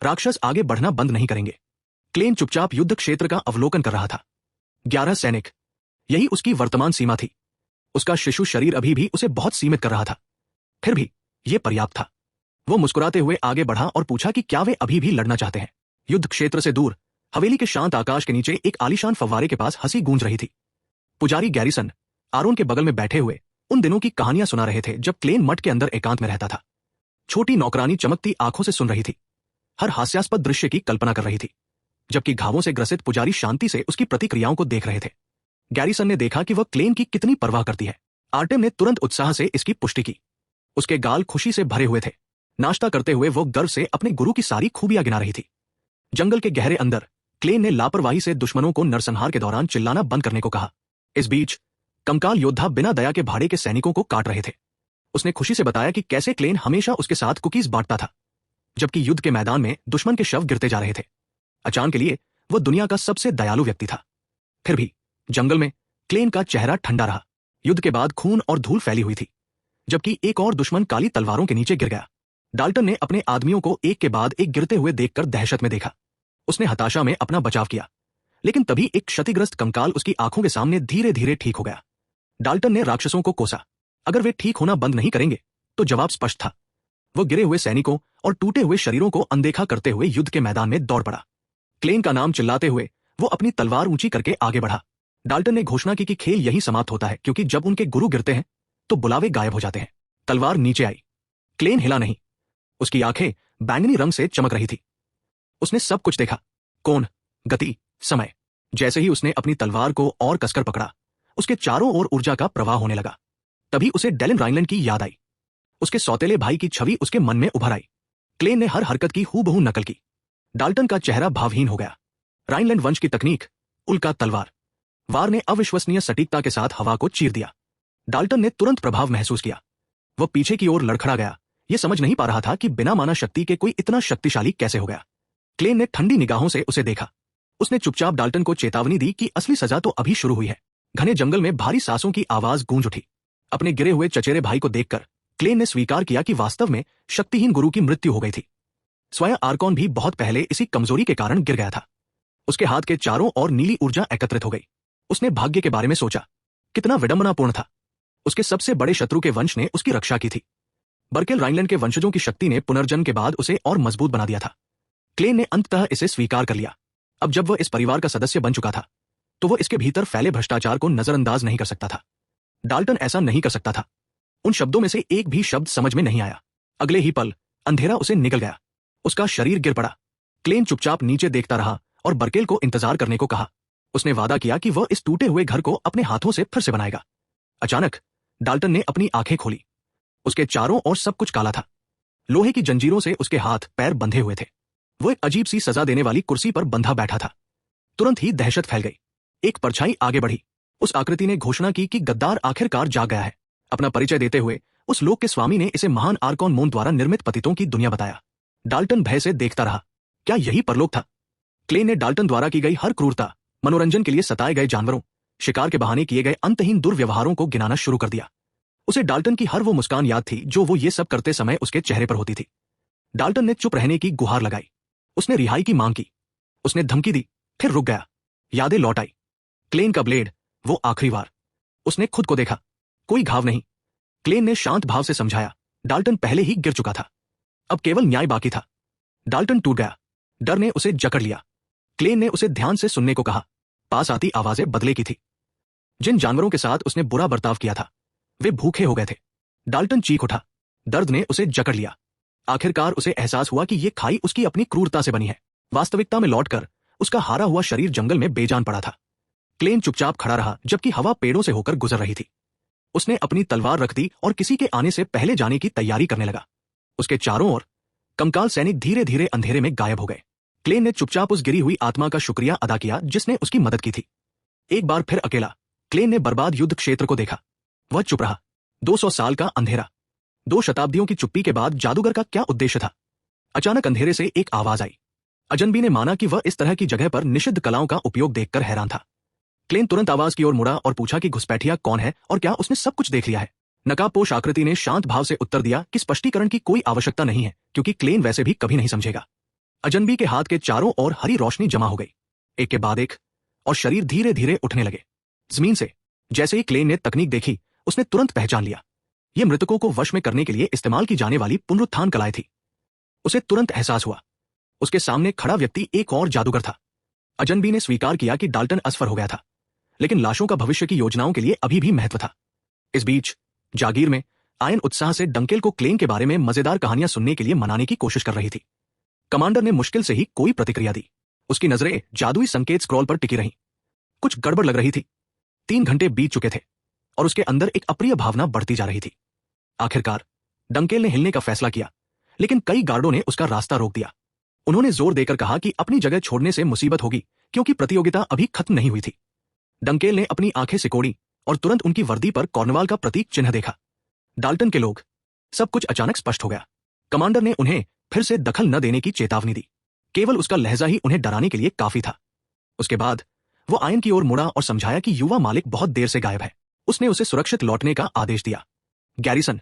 राक्षस आगे बढ़ना बंद नहीं करेंगे। क्लेन चुपचाप युद्ध क्षेत्र का अवलोकन कर रहा था। 11 सैनिक, यही उसकी वर्तमान सीमा थी। उसका शिशु शरीर अभी भी उसे बहुत सीमित कर रहा था, फिर भी यह पर्याप्त था। वो मुस्कुराते हुए आगे बढ़ा और पूछा कि क्या वे अभी भी लड़ना चाहते हैं। युद्ध क्षेत्र से दूर हवेली के शांत आकाश के नीचे एक आलीशान फव्वारे के पास हंसी गूंज रही थी। पुजारी गैरिसन आरोन के बगल में बैठे हुए उन दिनों की कहानियां सुना रहे थे जब क्लेन मठ के अंदर एकांत में रहता था। छोटी नौकरानी चमकती आंखों से सुन रही थी, हर हास्यास्पद दृश्य की कल्पना कर रही थी, जबकि घावों से ग्रसित पुजारी शांति से उसकी प्रतिक्रियाओं को देख रहे थे। गैरिसन ने देखा कि वह क्लेन की कितनी परवाह करती है। आर्टेम ने तुरंत उत्साह से इसकी पुष्टि की। उसके गाल खुशी से भरे हुए थे। नाश्ता करते हुए वो गर्व से अपने गुरु की सारी खूबियां गिना रही थी। जंगल के गहरे अंदर क्लेन ने लापरवाही से दुश्मनों को नरसंहार के दौरान चिल्लाना बंद करने को कहा। इस बीच कंकाल योद्धा बिना दया के भाड़े के सैनिकों को काट रहे थे। उसने खुशी से बताया कि कैसे क्लेन हमेशा उसके साथ कुकीज बांटता था, जबकि युद्ध के मैदान में दुश्मन के शव गिरते जा रहे थे। अचानक के लिए वो दुनिया का सबसे दयालु व्यक्ति था। फिर भी जंगल में क्लेन का चेहरा ठंडा रहा। युद्ध के बाद खून और धूल फैली हुई थी, जबकि एक और दुश्मन काली तलवारों के नीचे गिर गया। डाल्टन ने अपने आदमियों को एक के बाद एक गिरते हुए देखकर दहशत में देखा। उसने हताशा में अपना बचाव किया, लेकिन तभी एक क्षतिग्रस्त कंकाल उसकी आंखों के सामने धीरे धीरे ठीक हो गया। डाल्टन ने राक्षसों को कोसा। अगर वे ठीक होना बंद नहीं करेंगे तो जवाब स्पष्ट था। वो गिरे हुए सैनिकों और टूटे हुए शरीरों को अनदेखा करते हुए युद्ध के मैदान में दौड़ पड़ा। क्लेन का नाम चिल्लाते हुए वो अपनी तलवार ऊंची करके आगे बढ़ा। डाल्टन ने घोषणा की कि खेल यही समाप्त होता है, क्योंकि जब उनके गुरु गिरते हैं तो बुलावे गायब हो जाते हैं। तलवार नीचे आई। क्लेन हिला नहीं। उसकी आंखें बैंगनी रंग से चमक रही थी। उसने सब कुछ देखा, कोण, गति, समय। जैसे ही उसने अपनी तलवार को और कसकर पकड़ा, उसके चारों ओर ऊर्जा का प्रवाह होने लगा। तभी उसे डेलन राइनलैंड की याद आई। उसके सौतेले भाई की छवि उसके मन में उभर आई। क्लेन ने हर हरकत की हूबहू नकल की। डाल्टन का चेहरा भावहीन हो गया। राइनलैंड वंश की तकनीक, उल्का तलवार वार ने अविश्वसनीय सटीकता के साथ हवा को चीर दिया। डाल्टन ने तुरंत प्रभाव महसूस किया। वह पीछे की ओर लड़खड़ा गया। यह समझ नहीं पा रहा था कि बिना माना शक्ति के कोई इतना शक्तिशाली कैसे हो गया। क्लेन ने ठंडी निगाहों से उसे देखा। उसने चुपचाप डाल्टन को चेतावनी दी कि असली सजा तो अभी शुरू हुई है। घने जंगल में भारी सांसों की आवाज गूंज उठी। अपने गिरे हुए चचेरे भाई को देखकर क्लेन ने स्वीकार किया कि वास्तव में शक्तिहीन गुरु की मृत्यु हो गई थी। स्वयं आर्कॉन भी बहुत पहले इसी कमजोरी के कारण गिर गया था। उसके हाथ के चारों ओर नीली ऊर्जा एकत्रित हो गई। उसने भाग्य के बारे में सोचा। कितना विडंबनापूर्ण था। उसके सबसे बड़े शत्रु के वंश ने उसकी रक्षा की थी। बर्केल राइनलैंड के वंशजों की शक्ति ने पुनर्जन्म के बाद उसे और मजबूत बना दिया था। क्लेन ने अंततः इसे स्वीकार कर लिया। अब जब वह इस परिवार का सदस्य बन चुका था, तो वह इसके भीतर फैले भ्रष्टाचार को नजरअंदाज नहीं कर सकता था। डाल्टन ऐसा नहीं कर सकता था। उन शब्दों में से एक भी शब्द समझ में नहीं आया। अगले ही पल अंधेरा उसे निकल गया। उसका शरीर गिर पड़ा। क्लेन चुपचाप नीचे देखता रहा और बर्केल को इंतजार करने को कहा। उसने वादा किया कि वह इस टूटे हुए घर को अपने हाथों से फिर से बनाएगा। अचानक डाल्टन ने अपनी आंखें खोली। उसके चारों ओर सब कुछ काला था। लोहे की जंजीरों से उसके हाथ पैर बंधे हुए थे। वो एक अजीब सी सजा देने वाली कुर्सी पर बंधा बैठा था। तुरंत ही दहशत फैल गई। एक परछाई आगे बढ़ी। उस आकृति ने घोषणा की कि गद्दार आखिरकार जाग गया है। अपना परिचय देते हुए उस लोक के स्वामी ने इसे महान आर्कॉन मोन द्वारा निर्मित पतितों की दुनिया बताया। डाल्टन भय से देखता रहा। क्या यही परलोक था? क्लेन ने डाल्टन द्वारा की गई हर क्रूरता, मनोरंजन के लिए सताए गए जानवरों, शिकार के बहाने किए गए अंतहीन दुर्व्यवहारों को गिनाना शुरू कर दिया। उसे डाल्टन की हर वो मुस्कान याद थी जो वो ये सब करते समय उसके चेहरे पर होती थी। डाल्टन ने चुप रहने की गुहार लगाई। उसने रिहाई की मांग की। उसने धमकी दी, फिर रुक गया। यादें लौट आई। क्लेन का ब्लेड, वो आखिरी बार। उसने खुद को देखा। कोई घाव नहीं। क्लेन ने शांत भाव से समझाया, डाल्टन पहले ही गिर चुका था। अब केवल न्याय बाकी था। डाल्टन टूट गया। डर ने उसे जकड़ लिया। क्लेन ने उसे ध्यान से सुनने को कहा। पास आती आवाजें बदले की थी। जिन जानवरों के साथ उसने बुरा बर्ताव किया था वे भूखे हो गए थे। डाल्टन चीख उठा। दर्द ने उसे जकड़ लिया। आखिरकार उसे एहसास हुआ कि यह खाई उसकी अपनी क्रूरता से बनी है। वास्तविकता में लौटकर उसका हारा हुआ शरीर जंगल में बेजान पड़ा था। क्लेन चुपचाप खड़ा रहा जबकि हवा पेड़ों से होकर गुजर रही थी। उसने अपनी तलवार रख दी और किसी के आने से पहले जाने की तैयारी करने लगा। उसके चारों ओर कंकाल सैनिक धीरे धीरे अंधेरे में गायब हो गए। क्लेन ने चुपचाप उस गिरी हुई आत्मा का शुक्रिया अदा किया जिसने उसकी मदद की थी। एक बार फिर अकेला क्लेन ने बर्बाद युद्ध क्षेत्र को देखा। वह चुप रहा। 200 साल का अंधेरा। 2 शताब्दियों की चुप्पी के बाद जादूगर का क्या उद्देश्य था? अचानक अंधेरे से एक आवाज आई। अजनबी ने माना कि वह इस तरह की जगह पर निषिद्ध कलाओं का उपयोग देखकर हैरान था। क्लेन तुरंत आवाज की ओर मुड़ा और पूछा कि घुसपैठिया कौन है और क्या उसने सब कुछ देख लिया है। नकाबपोश आकृति ने शांत भाव से उत्तर दिया कि स्पष्टीकरण की कोई आवश्यकता नहीं है क्योंकि क्लेन वैसे भी कभी नहीं समझेगा। अजनबी के हाथ के चारों ओर हरी रोशनी जमा हो गई, एक के बाद एक, और शरीर धीरे धीरे उठने लगे जमीन से। जैसे ही क्लेन ने तकनीक देखी उसने तुरंत पहचान लिया। ये मृतकों को वश में करने के लिए इस्तेमाल की जाने वाली पुनरुत्थान कलाएं थी। उसे तुरंत एहसास हुआ उसके सामने खड़ा व्यक्ति एक और जादूगर था। अजनबी ने स्वीकार किया कि डाल्टन असफर हो गया था, लेकिन लाशों का भविष्य की योजनाओं के लिए अभी भी महत्व था। इस बीच जागीर में आयन उत्साह से डंकेल को क्लेन के बारे में मजेदार कहानियां सुनने के लिए मनाने की कोशिश कर रही थी। कमांडर ने मुश्किल से ही कोई प्रतिक्रिया दी। उसकी नजरें जादुई संकेत स्क्रॉल पर टिकी रहीं। कुछ गड़बड़ लग रही थी। 3 घंटे बीत चुके थे और उसके अंदर एक अप्रिय भावना बढ़ती जा रही थी। आखिरकार डंकेल ने हिलने का फैसला किया, लेकिन कई गार्डों ने उसका रास्ता रोक दिया। उन्होंने जोर देकर कहा कि अपनी जगह छोड़ने से मुसीबत होगी क्योंकि प्रतियोगिता अभी खत्म नहीं हुई थी। डंकेल ने अपनी आंखें सिकोड़ी और तुरंत उनकी वर्दी पर कॉर्नवाल का प्रतीक चिन्ह देखा। डाल्टन के लोग। सब कुछ अचानक स्पष्ट हो गया। कमांडर ने उन्हें फिर से दखल न देने की चेतावनी दी। केवल उसका लहजा ही उन्हें डराने के लिए काफी था। उसके बाद वो आयन की ओर मुड़ा और समझाया कि युवा मालिक बहुत देर से गायब है। उसने उसे सुरक्षित लौटने का आदेश दिया। गैरिसन।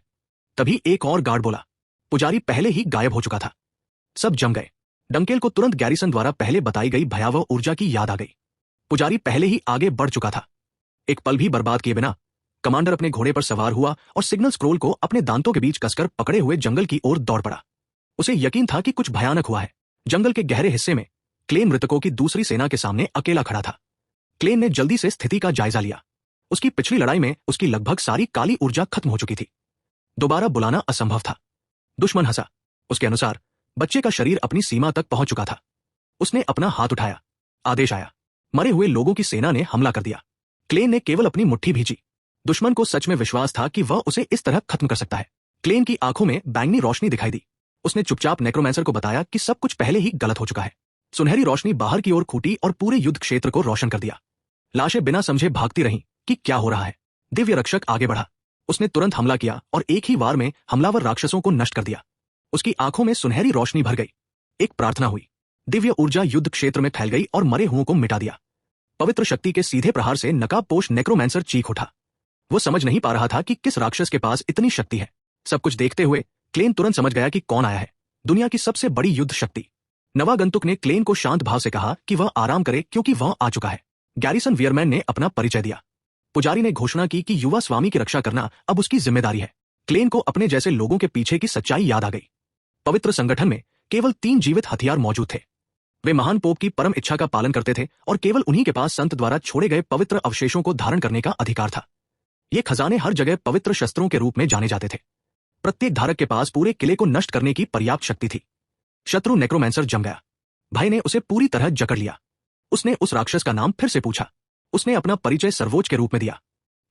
तभी एक और गार्ड बोला। पुजारी पहले ही गायब हो चुका था। सब जम गए। डंकेल को तुरंत गैरिसन द्वारा पहले बताई गई भयावह ऊर्जा की याद आ गई। पुजारी पहले ही आगे बढ़ चुका था। एक पल भी बर्बाद किए बिना कमांडर अपने घोड़े पर सवार हुआ और सिग्नल स्क्रोल को अपने दांतों के बीच कसकर पकड़े हुए जंगल की ओर दौड़ पड़ा। उसे यकीन था कि कुछ भयानक हुआ है। जंगल के गहरे हिस्से में क्लेन मृतकों की दूसरी सेना के सामने अकेला खड़ा था। क्लेन ने जल्दी से स्थिति का जायजा लिया। उसकी पिछली लड़ाई में उसकी लगभग सारी काली ऊर्जा खत्म हो चुकी थी। दोबारा बुलाना असंभव था। दुश्मन हंसा। उसके अनुसार बच्चे का शरीर अपनी सीमा तक पहुंच चुका था। उसने अपना हाथ उठाया। आदेश आया। मरे हुए लोगों की सेना ने हमला कर दिया। क्लेन ने केवल अपनी मुट्ठी भींची। दुश्मन को सच में विश्वास था कि वह उसे इस तरह खत्म कर सकता है। क्लेन की आंखों में बैंगनी रोशनी दिखाई दी। उसने चुपचाप नेक्रोमैंसर को बताया कि सब कुछ पहले ही गलत हो चुका है। सुनहरी रोशनी बाहर की ओर खूटी और पूरे युद्ध क्षेत्र को रोशन कर दिया। लाशें बिना समझे भागती रहीं कि क्या हो रहा है। दिव्य रक्षक आगे बढ़ा। उसने तुरंत हमला किया और एक ही वार में हमलावर राक्षसों को नष्ट कर दिया। उसकी आंखों में सुनहरी रोशनी भर गई। एक प्रार्थना हुई। दिव्य ऊर्जा युद्ध क्षेत्र में फैल गई और मरे हुओं को मिटा दिया। पवित्र शक्ति के सीधे प्रहार से नकाबपोश नेक्रोमैंसर चीख उठा। वो समझ नहीं पा रहा था कि किस राक्षस के पास इतनी शक्ति है। सब कुछ देखते हुए क्लेन तुरंत समझ गया कि कौन आया है। दुनिया की सबसे बड़ी युद्ध शक्ति। नवागंतुक ने क्लेन को शांत भाव से कहा कि वह आराम करे क्योंकि वह आ चुका है। गैरिसन वियरमैन ने अपना परिचय दिया। पुजारी ने घोषणा की कि युवा स्वामी की रक्षा करना अब उसकी जिम्मेदारी है। क्लेन को अपने जैसे लोगों के पीछे की सच्चाई याद आ गई। पवित्र संगठन में केवल 3 जीवित हथियार मौजूद थे। वे महान पोप की परम इच्छा का पालन करते थे और केवल उन्हीं के पास संत द्वारा छोड़े गए पवित्र अवशेषों को धारण करने का अधिकार था। ये खजाने हर जगह पवित्र शस्त्रों के रूप में जाने जाते थे। प्रत्येक धारक के पास पूरे किले को नष्ट करने की पर्याप्त शक्ति थी। शत्रु नेक्रोमैंसर जम गया। भय ने उसे पूरी तरह जकड़ लिया। उसने उस राक्षस का नाम फिर से पूछा। उसने अपना परिचय सर्वोच्च के रूप में दिया।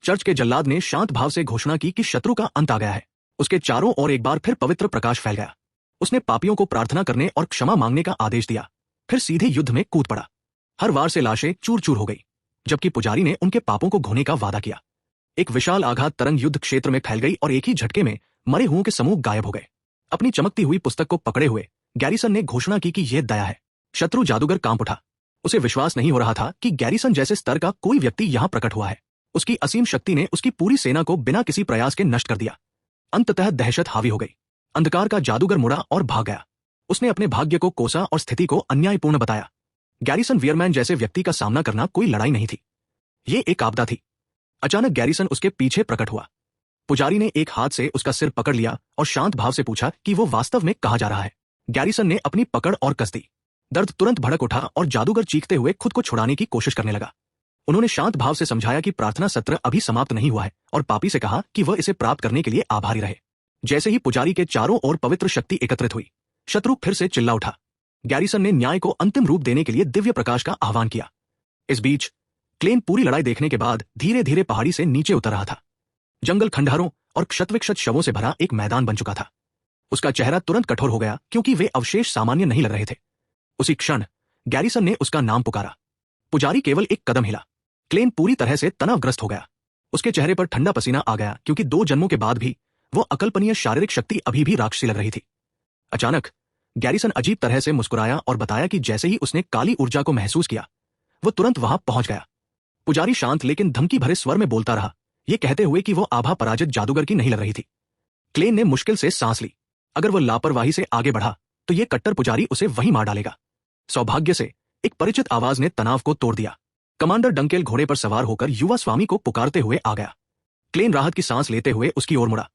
चर्च के जल्लाद ने शांत भाव से घोषणा की कि शत्रु का अंत आ गया है। उसके चारों ओर एक बार फिर पवित्र प्रकाश फैल गया। उसने पापियों को प्रार्थना करने और क्षमा मांगने का आदेश दिया, फिर सीधे युद्ध में कूद पड़ा। हर वार से लाशें चूर चूर हो गई। जबकि पुजारी ने उनके पापों को धोने का वादा किया। एक विशाल आघात तरंग युद्ध क्षेत्र में फैल गई और एक ही झटके में मरे हुओं के समूह गायब हो गए। अपनी चमकती हुई पुस्तक को पकड़े हुए गैरिसन ने घोषणा की कि यह दया है। शत्रु जादूगर कांप उठा। उसे विश्वास नहीं हो रहा था कि गैरिसन जैसे स्तर का कोई व्यक्ति यहां प्रकट हुआ है। उसकी असीम शक्ति ने उसकी पूरी सेना को बिना किसी प्रयास के नष्ट कर दिया। अंततः दहशत हावी हो गई। अंधकार का जादूगर मुड़ा और भाग गया। उसने अपने भाग्य को कोसा और स्थिति को अन्यायपूर्ण बताया। गैरिसन वियरमैन जैसे व्यक्ति का सामना करना कोई लड़ाई नहीं थी, ये एक आपदा थी। अचानक गैरिसन उसके पीछे प्रकट हुआ। पुजारी ने एक हाथ से उसका सिर पकड़ लिया और शांत भाव से पूछा कि वो वास्तव में कहां जा रहा है। गैरिसन ने अपनी पकड़ और कस दी। दर्द तुरंत भड़क उठा और जादूगर चीखते हुए खुद को छुड़ाने की कोशिश करने लगा। उन्होंने शांत भाव से समझाया कि प्रार्थना सत्र अभी समाप्त नहीं हुआ है और पापी से कहा कि वह इसे प्राप्त करने के लिए आभारी रहे। जैसे ही पुजारी के चारों ओर पवित्र शक्ति एकत्रित हुई, शत्रु फिर से चिल्ला उठा। गैरिसन ने न्याय को अंतिम रूप देने के लिए दिव्य प्रकाश का आह्वान किया। इस बीच क्लेन पूरी लड़ाई देखने के बाद धीरे धीरे पहाड़ी से नीचे उतर रहा था। जंगल खंडहरों और क्षतविक्षत शवों से भरा एक मैदान बन चुका था। उसका चेहरा तुरंत कठोर हो गया क्योंकि वे अवशेष सामान्य नहीं लग रहे थे। उसी क्षण गैरिसन ने उसका नाम पुकारा। पुजारी केवल एक कदम हिला। क्लेन पूरी तरह से तनावग्रस्त हो गया। उसके चेहरे पर ठंडा पसीना आ गया क्योंकि 2 जन्मों के बाद भी वो अकल्पनीय शारीरिक शक्ति अभी भी राक्षसी लग रही थी। अचानक गैरिसन अजीब तरह से मुस्कुराया और बताया कि जैसे ही उसने काली ऊर्जा को महसूस किया, वो तुरंत वहां पहुंच गया। पुजारी शांत लेकिन धमकी भरे स्वर में बोलता रहा, ये कहते हुए कि वो आभा पराजित जादूगर की नहीं लग रही थी। क्लेन ने मुश्किल से सांस ली। अगर वो लापरवाही से आगे बढ़ा तो ये कट्टर पुजारी उसे वहीं मार डालेगा। सौभाग्य से एक परिचित आवाज ने तनाव को तोड़ दिया। कमांडर डंकेल घोड़े पर सवार होकर युवा स्वामी को पुकारते हुए आ गया। क्लेन राहत की सांस लेते हुए उसकी ओर मुड़ा,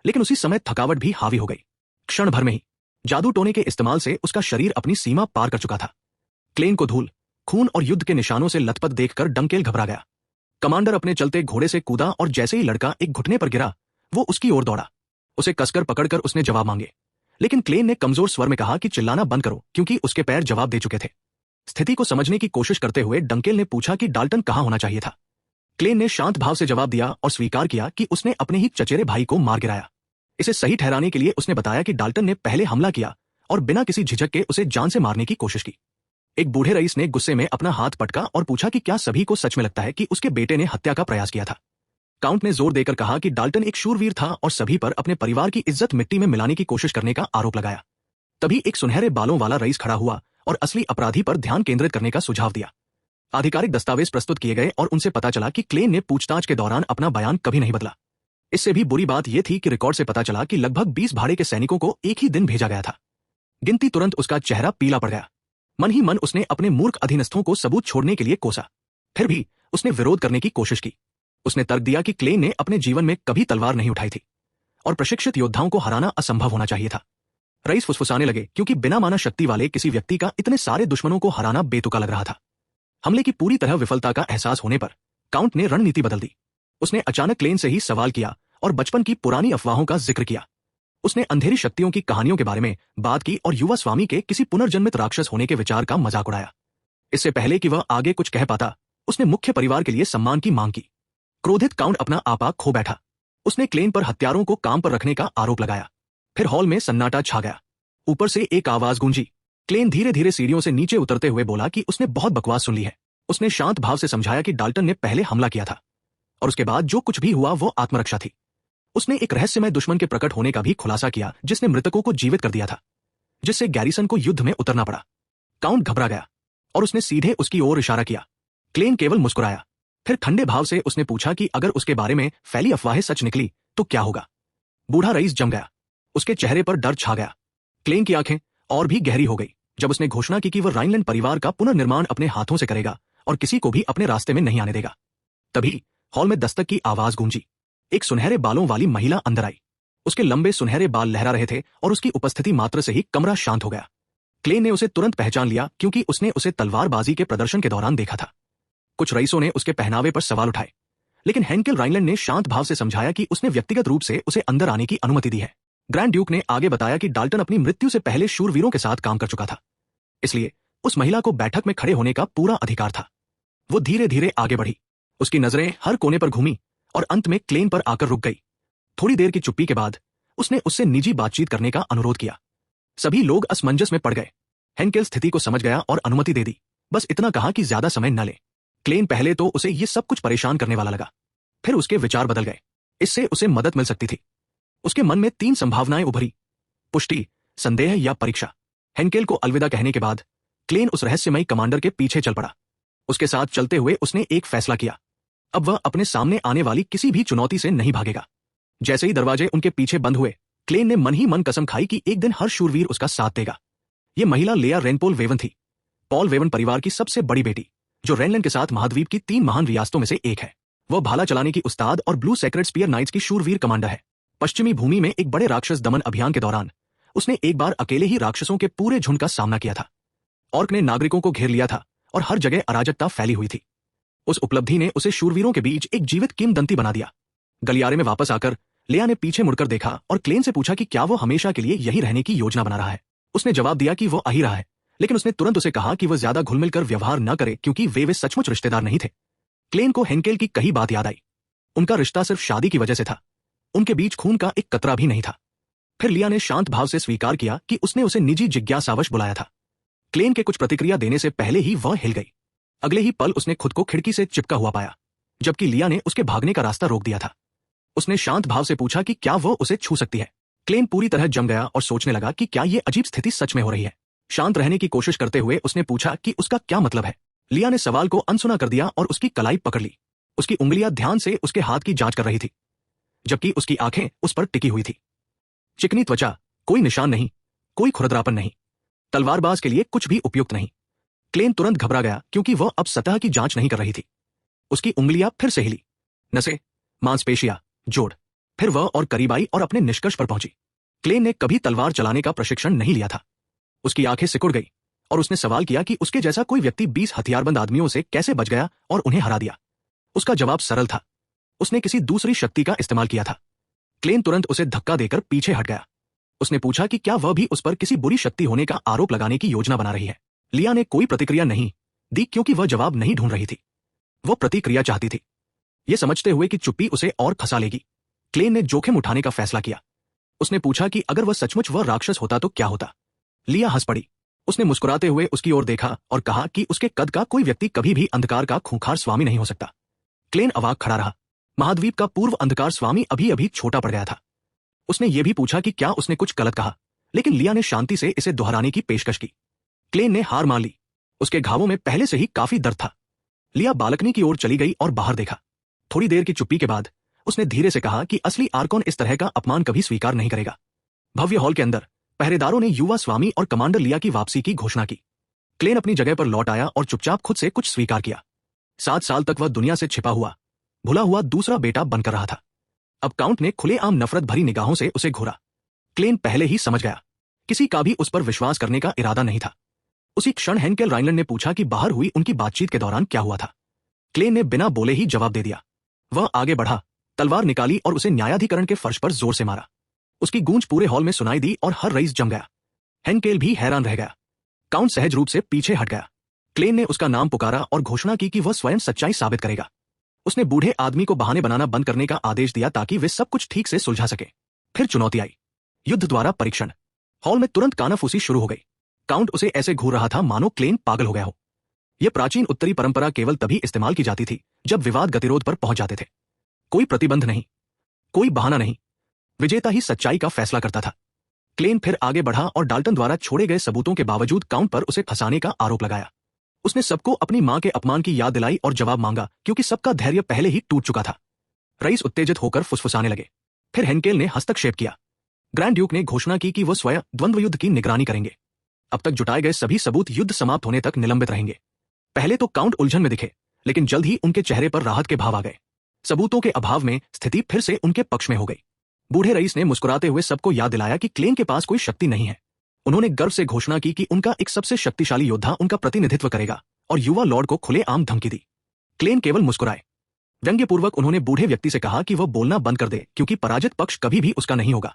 लेकिन उसी समय थकावट भी हावी हो गई। क्षण भर में ही जादू टोने के इस्तेमाल से उसका शरीर अपनी सीमा पार कर चुका था। क्लेन को धूल, खून और युद्ध के निशानों से लथपथ देखकर डंकेल घबरा गया। कमांडर अपने चलते घोड़े से कूदा और जैसे ही लड़का एक घुटने पर गिरा, वो उसकी ओर दौड़ा। उसे कसकर पकड़कर उसने जवाब मांगे, लेकिन क्लेन ने कमजोर स्वर में कहा कि चिल्लाना बंद करो क्योंकि उसके पैर जवाब दे चुके थे। स्थिति को समझने की कोशिश करते हुए डंकेल ने पूछा कि डाल्टन कहां होना चाहिए था। क्लेन ने शांत भाव से जवाब दिया और स्वीकार किया कि उसने अपने ही चचेरे भाई को मार गिराया। इसे सही ठहराने के लिए उसने बताया कि डाल्टन ने पहले हमला किया और बिना किसी झिझक के उसे जान से मारने की कोशिश की। एक बूढ़े रईस ने गुस्से में अपना हाथ पटका और पूछा कि क्या सभी को सच में लगता है कि उसके बेटे ने हत्या का प्रयास किया था। काउंट ने जोर देकर कहा कि डाल्टन एक शूरवीर था और सभी पर अपने परिवार की इज्जत मिट्टी में मिलाने की कोशिश करने का आरोप लगाया। तभी एक सुनहरे बालों वाला रईस खड़ा हुआ और असली अपराधी पर ध्यान केंद्रित करने का सुझाव दिया। आधिकारिक दस्तावेज प्रस्तुत किए गए और उनसे पता चला कि क्लेन ने पूछताछ के दौरान अपना बयान कभी नहीं बदला। इससे भी बुरी बात यह थी कि रिकॉर्ड से पता चला कि लगभग 20 भाड़े के सैनिकों को एक ही दिन भेजा गया था। गिनती तुरंत उसका चेहरा पीला पड़ गया। मन ही मन उसने अपने मूर्ख अधीनस्थों को सबूत छोड़ने के लिए कोसा। फिर भी उसने विरोध करने की कोशिश की। उसने तर्क दिया कि क्लेन ने अपने जीवन में कभी तलवार नहीं उठाई थी और प्रशिक्षित योद्धाओं को हराना असंभव होना चाहिए था। रईस फुसफुसाने लगे क्योंकि बिना माना शक्ति वाले किसी व्यक्ति का इतने सारे दुश्मनों को हराना बेतुका लग रहा था। हमले की पूरी तरह विफलता का एहसास होने पर काउंट ने रणनीति बदल दी। उसने अचानक क्लेन से ही सवाल किया और बचपन की पुरानी अफवाहों का जिक्र किया। उसने अंधेरी शक्तियों की कहानियों के बारे में बात की और युवा स्वामी के किसी पुनर्जन्मित राक्षस होने के विचार का मजाक उड़ाया। इससे पहले कि वह आगे कुछ कह पाता, उसने मुख्य परिवार के लिए सम्मान की मांग की। क्रोधित काउंट अपना आपा खो बैठा। उसने क्लेन पर हत्यारों को काम पर रखने का आरोप लगाया। फिर हॉल में सन्नाटा छा गया। ऊपर से एक आवाज गूंजी। क्लेन धीरे धीरे सीढ़ियों से नीचे उतरते हुए बोला कि उसने बहुत बकवास सुन ली है। उसने शांत भाव से समझाया कि डाल्टन ने पहले हमला किया था और उसके बाद जो कुछ भी हुआ वो आत्मरक्षा थी। उसने एक रहस्यमय दुश्मन के प्रकट होने का भी खुलासा किया जिसने मृतकों को जीवित कर दिया था, जिससे गैरिसन को युद्ध में उतरना पड़ा। काउंट घबरा गया और उसने सीधे उसकी ओर इशारा किया। क्लेन केवल मुस्कुराया। फिर ठंडे भाव से उसने पूछा कि अगर उसके बारे में फैली अफवाहें सच निकली तो क्या होगा। बूढ़ा रईस जम गया। उसके चेहरे पर डर छा गया। क्लेन की आंखें और भी गहरी हो गई जब उसने घोषणा की कि वह राइनलैंड परिवार का पुनर्निर्माण अपने हाथों से करेगा और किसी को भी अपने रास्ते में नहीं आने देगा। तभी हॉल में दस्तक की आवाज गूंजी। एक सुनहरे बालों वाली महिला अंदर आई। उसके लंबे सुनहरे बाल लहरा रहे थे और उसकी उपस्थिति मात्र से ही कमरा शांत हो गया। क्लेन ने उसे तुरंत पहचान लिया क्योंकि उसने उसे तलवारबाजी के प्रदर्शन के दौरान देखा था। कुछ रईसों ने उसके पहनावे पर सवाल उठाए, लेकिन हेंकेल राइनलैंड ने शांत भाव से समझाया कि उसने व्यक्तिगत रूप से उसे अंदर आने की अनुमति दी है। ग्रैंड ड्यूक ने आगे बताया कि डाल्टन अपनी मृत्यु से पहले शूरवीरों के साथ काम कर चुका था, इसलिए उस महिला को बैठक में खड़े होने का पूरा अधिकार था। वो धीरे धीरे आगे बढ़ी। उसकी नजरें हर कोने पर घूमी और अंत में क्लेन पर आकर रुक गई। थोड़ी देर की चुप्पी के बाद उसने उससे निजी बातचीत करने का अनुरोध किया। सभी लोग असमंजस में पड़ गए। हेंकेल स्थिति को समझ गया और अनुमति दे दी। बस इतना कहा कि ज्यादा समय न ले। क्लेन पहले तो उसे ये सब कुछ परेशान करने वाला लगा, फिर उसके विचार बदल गए। इससे उसे मदद मिल सकती थी। उसके मन में 3 संभावनाएं उभरी, पुष्टि, संदेह या परीक्षा। हेंकेल को अलविदा कहने के बाद क्लेन उस रहस्यमयी कमांडर के पीछे चल पड़ा। उसके साथ चलते हुए उसने एक फैसला किया, अब वह अपने सामने आने वाली किसी भी चुनौती से नहीं भागेगा। जैसे ही दरवाजे उनके पीछे बंद हुए, क्लेन ने मन ही मन कसम खाई कि एक दिन हर शूरवीर उसका साथ देगा। ये महिला लेया रेनपोल वेवन थी, पॉल वेवन परिवार की सबसे बड़ी बेटी, जो रेनलैंड के साथ महाद्वीप की 3 महान रियासतों में से एक है। वह भाला चलाने की उस्ताद और ब्लू सेक्रेट स्पीयर नाइट्स की शूरवीर कमांडर है। पश्चिमी भूमि में एक बड़े राक्षस दमन अभियान के दौरान उसने एक बार अकेले ही राक्षसों के पूरे झुंड का सामना किया था। ऑर्क ने नागरिकों को घेर लिया था और हर जगह अराजकता फैली हुई थी। उस उपलब्धि ने उसे शूरवीरों के बीच एक जीवित किंवदंती बना दिया। गलियारे में वापस आकर लेया ने पीछे मुड़कर देखा और क्लेन से पूछा कि क्या वो हमेशा के लिए यही रहने की योजना बना रहा है। उसने जवाब दिया कि वो आ ही रहा है, लेकिन उसने तुरंत उसे कहा कि वह ज्यादा घुलमिल कर व्यवहार न करे, क्योंकि वे सचमुच रिश्तेदार नहीं थे। क्लेन को हेंकेल की कही बात याद आई। उनका रिश्ता सिर्फ शादी की वजह से था, उनके बीच खून का एक कतरा भी नहीं था। फिर लिया ने शांत भाव से स्वीकार किया कि उसने उसे निजी जिज्ञासावश बुलाया था। क्लेन के कुछ प्रतिक्रिया देने से पहले ही वह हिल गई। अगले ही पल उसने खुद को खिड़की से चिपका हुआ पाया, जबकि लिया ने उसके भागने का रास्ता रोक दिया था। उसने शांत भाव से पूछा कि क्या वो उसे छू सकती है। क्लेन पूरी तरह जम गया और सोचने लगा कि क्या ये अजीब स्थिति सच में हो रही है। शांत रहने की कोशिश करते हुए उसने पूछा कि उसका क्या मतलब है। लिया ने सवाल को अनसुना कर दिया और उसकी कलाई पकड़ ली। उसकी उंगलियां ध्यान से उसके हाथ की जांच कर रही थी, जबकि उसकी आंखें उस पर टिकी हुई थी। चिकनी त्वचा, कोई निशान नहीं, कोई खुरदरापन नहीं, तलवारबाज के लिए कुछ भी उपयुक्त नहीं। क्लेन तुरंत घबरा गया, क्योंकि वह अब सतह की जांच नहीं कर रही थी। उसकी उंगलियां फिर से हिली, नसें, मांसपेशियां, जोड़। फिर वह और करीब आई और अपने निष्कर्ष पर पहुंची। क्लेन ने कभी तलवार चलाने का प्रशिक्षण नहीं लिया था। उसकी आंखें सिकुड़ गई और उसने सवाल किया कि उसके जैसा कोई व्यक्ति 20 हथियारबंद आदमियों से कैसे बच गया और उन्हें हरा दिया। उसका जवाब सरल था, उसने किसी दूसरी शक्ति का इस्तेमाल किया था। क्लेन तुरंत उसे धक्का देकर पीछे हट गया। उसने पूछा कि क्या वह भी उस पर किसी बुरी शक्ति होने का आरोप लगाने की योजना बना रही है। लिया ने कोई प्रतिक्रिया नहीं दी, क्योंकि वह जवाब नहीं ढूंढ रही थी, वह प्रतिक्रिया चाहती थी। यह समझते हुए कि चुप्पी उसे और फंसा लेगी, क्लेन ने जोखिम उठाने का फैसला किया। उसने पूछा कि अगर वह सचमुच वह राक्षस होता तो क्या होता। लिया हंस पड़ी। उसने मुस्कुराते हुए उसकी ओर देखा और कहा कि उसके कद का कोई व्यक्ति कभी भी अंधकार का खूंखार स्वामी नहीं हो सकता। क्लेन अवाक खड़ा रहा। महाद्वीप का पूर्व अंधकार स्वामी अभी अभी छोटा पड़ गया था। उसने ये भी पूछा कि क्या उसने कुछ गलत कहा, लेकिन लिया ने शांति से इसे दोहराने की पेशकश की। क्लेन ने हार मान ली। उसके घावों में पहले से ही काफी दर्द था। लिया बालकनी की ओर चली गई और बाहर देखा। थोड़ी देर की चुप्पी के बाद उसने धीरे से कहा कि असली आर्कोन इस तरह का अपमान कभी स्वीकार नहीं करेगा। भव्य हॉल के अंदर पहरेदारों ने युवा स्वामी और कमांडर लिया की वापसी की घोषणा की। क्लेन अपनी जगह पर लौट आया और चुपचाप खुद से कुछ स्वीकार किया। 7 साल तक वह दुनिया से छिपा हुआ, भुला हुआ दूसरा बेटा बनकर रहा था। अब काउंट ने खुलेआम नफरत भरी निगाहों से उसे घूरा। क्लेन पहले ही समझ गया, किसी का भी उस पर विश्वास करने का इरादा नहीं था। उसी क्षण हेंकेल राइनलैंड ने पूछा कि बाहर हुई उनकी बातचीत के दौरान क्या हुआ था। क्लेन ने बिना बोले ही जवाब दे दिया। वह आगे बढ़ा, तलवार निकाली और उसे न्यायाधिकरण के फर्श पर जोर से मारा। उसकी गूंज पूरे हॉल में सुनाई दी और हर रईस जम गया। हेंकेल भी हैरान रह गया। काउंट सहज रूप से पीछे हट गया। क्लेन ने उसका नाम पुकारा और घोषणा की कि वह स्वयं सच्चाई साबित करेगा। उसने बूढ़े आदमी को बहाने बनाना बंद करने का आदेश दिया ताकि वे सब कुछ ठीक से सुलझा सके। फिर चुनौती आई, युद्ध द्वारा परीक्षण। हॉल में तुरंत कानाफूसी शुरू हो गई। काउंट उसे ऐसे घूर रहा था मानो क्लेन पागल हो गया हो। यह प्राचीन उत्तरी परंपरा केवल तभी इस्तेमाल की जाती थी जब विवाद गतिरोध पर पहुंच जाते थे। कोई प्रतिबंध नहीं, कोई बहाना नहीं, विजेता ही सच्चाई का फैसला करता था। क्लेन फिर आगे बढ़ा और डाल्टन द्वारा छोड़े गए सबूतों के बावजूद काउंट पर उसे फंसाने का आरोप लगाया। उसने सबको अपनी मां के अपमान की याद दिलाई और जवाब मांगा, क्योंकि सबका धैर्य पहले ही टूट चुका था। रईस उत्तेजित होकर फुसफुसाने लगे। फिर हेंकेल ने हस्तक्षेप किया। ग्रैंड ड्यूक ने घोषणा की कि वह स्वयं द्वंद्व युद्ध की निगरानी करेंगे। अब तक जुटाए गए सभी सबूत युद्ध समाप्त होने तक निलंबित रहेंगे। पहले तो काउंट उलझन में दिखे, लेकिन जल्द ही उनके चेहरे पर राहत के भाव आ गए। सबूतों के अभाव में स्थिति फिर से उनके पक्ष में हो गई। बूढ़े रईस ने मुस्कुराते हुए सबको याद दिलाया कि क्लेन के पास कोई शक्ति नहीं है। उन्होंने गर्व से घोषणा की कि उनका एक सबसे शक्तिशाली योद्धा उनका प्रतिनिधित्व करेगा, और युवा लॉर्ड को खुलेआम धमकी दी। क्लेन केवल मुस्कुराए। व्यंग्यपूर्वक उन्होंने बूढ़े व्यक्ति से कहा कि वह बोलना बंद कर दे, क्योंकि पराजित पक्ष कभी भी उसका नहीं होगा।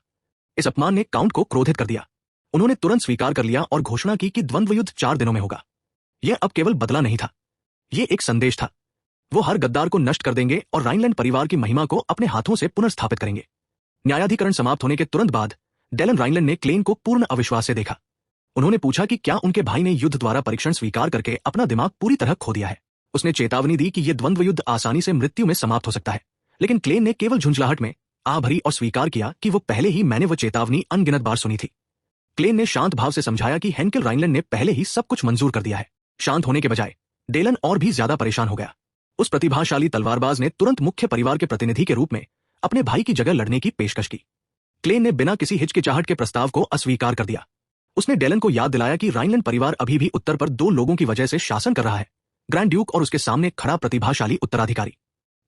इस अपमान ने काउंट को क्रोधित कर दिया। उन्होंने तुरंत स्वीकार कर लिया और घोषणा की कि द्वंद्व युद्ध 4 दिनों में होगा। यह अब केवल बदला नहीं था, यह एक संदेश था। वो हर गद्दार को नष्ट कर देंगे और राइनलैंड परिवार की महिमा को अपने हाथों से पुनर्स्थापित करेंगे। न्यायाधिकरण समाप्त होने के तुरंत बाद डेलन राइनलैंड ने क्लेन को पूर्ण अविश्वास से देखा। उन्होंने पूछा कि क्या उनके भाई ने युद्ध द्वारा परीक्षण स्वीकार करके अपना दिमाग पूरी तरह खो दिया है। उसने चेतावनी दी कि यह द्वंद्व युद्ध आसानी से मृत्यु में समाप्त हो सकता है, लेकिन क्लेन ने केवल झुंझलाहट में आ भरी और स्वीकार किया कि वो पहले ही मैंने वो चेतावनी अनगिनत बार सुनी थी। क्लेन ने शांत भाव से समझाया कि हेंकेल राइनलैंड ने पहले ही सब कुछ मंजूर कर दिया है। शांत होने के बजाय डेलन और भी ज्यादा परेशान हो गया। उस प्रतिभाशाली तलवारबाज ने तुरंत मुख्य परिवार के प्रतिनिधि के रूप में अपने भाई की जगह लड़ने की पेशकश की। क्लेन ने बिना किसी हिचकिचाहट के प्रस्ताव को अस्वीकार कर दिया। उसने डेलन को याद दिलाया कि राइनलैंड परिवार अभी भी उत्तर पर 2 लोगों की वजह से शासन कर रहा है, ग्रैंड ड्यूक और उसके सामने खड़ा प्रतिभाशाली उत्तराधिकारी।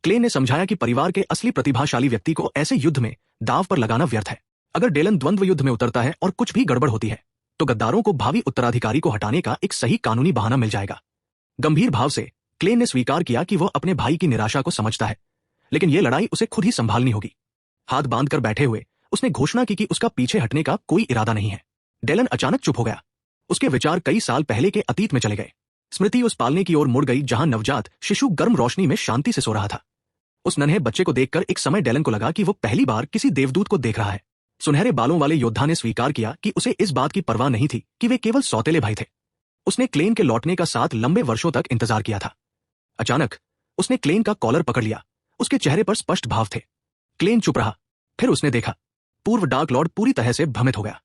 क्लेन ने समझाया कि परिवार के असली प्रतिभाशाली व्यक्ति को ऐसे युद्ध में दाव पर लगाना व्यर्थ है। अगर डेलन द्वंद्व युद्ध में उतरता है और कुछ भी गड़बड़ होती है तो गद्दारों को भावी उत्तराधिकारी को हटाने का एक सही कानूनी बहाना मिल जाएगा। गंभीर भाव से क्लेन ने स्वीकार किया कि वह अपने भाई की निराशा को समझता है, लेकिन यह लड़ाई उसे खुद ही संभालनी होगी। हाथ बांधकर बैठे हुए उसने घोषणा की कि उसका पीछे हटने का कोई इरादा नहीं है। डेलन अचानक चुप हो गया। उसके विचार कई साल पहले के अतीत में चले गए। स्मृति उस पालने की ओर मुड़ गई जहां नवजात शिशु गर्म रोशनी में शांति से सो रहा था। उस नन्हे बच्चे को देखकर एक समय डेलन को लगा कि वो पहली बार किसी देवदूत को देख रहा है। सुनहरे बालों वाले योद्धा ने स्वीकार किया कि उसे इस बात की परवाह नहीं थी कि वे केवल सौतेले भाई थे। उसने क्लेन के लौटने का 7 लंबे वर्षों तक इंतजार किया था। अचानक उसने क्लेन का कॉलर पकड़ लिया। उसके चेहरे पर स्पष्ट भाव थे। क्लेन चुप रहा। फिर उसने देखा पूर्व डार्क लॉर्ड पूरी तरह से भ्रमित हो गया।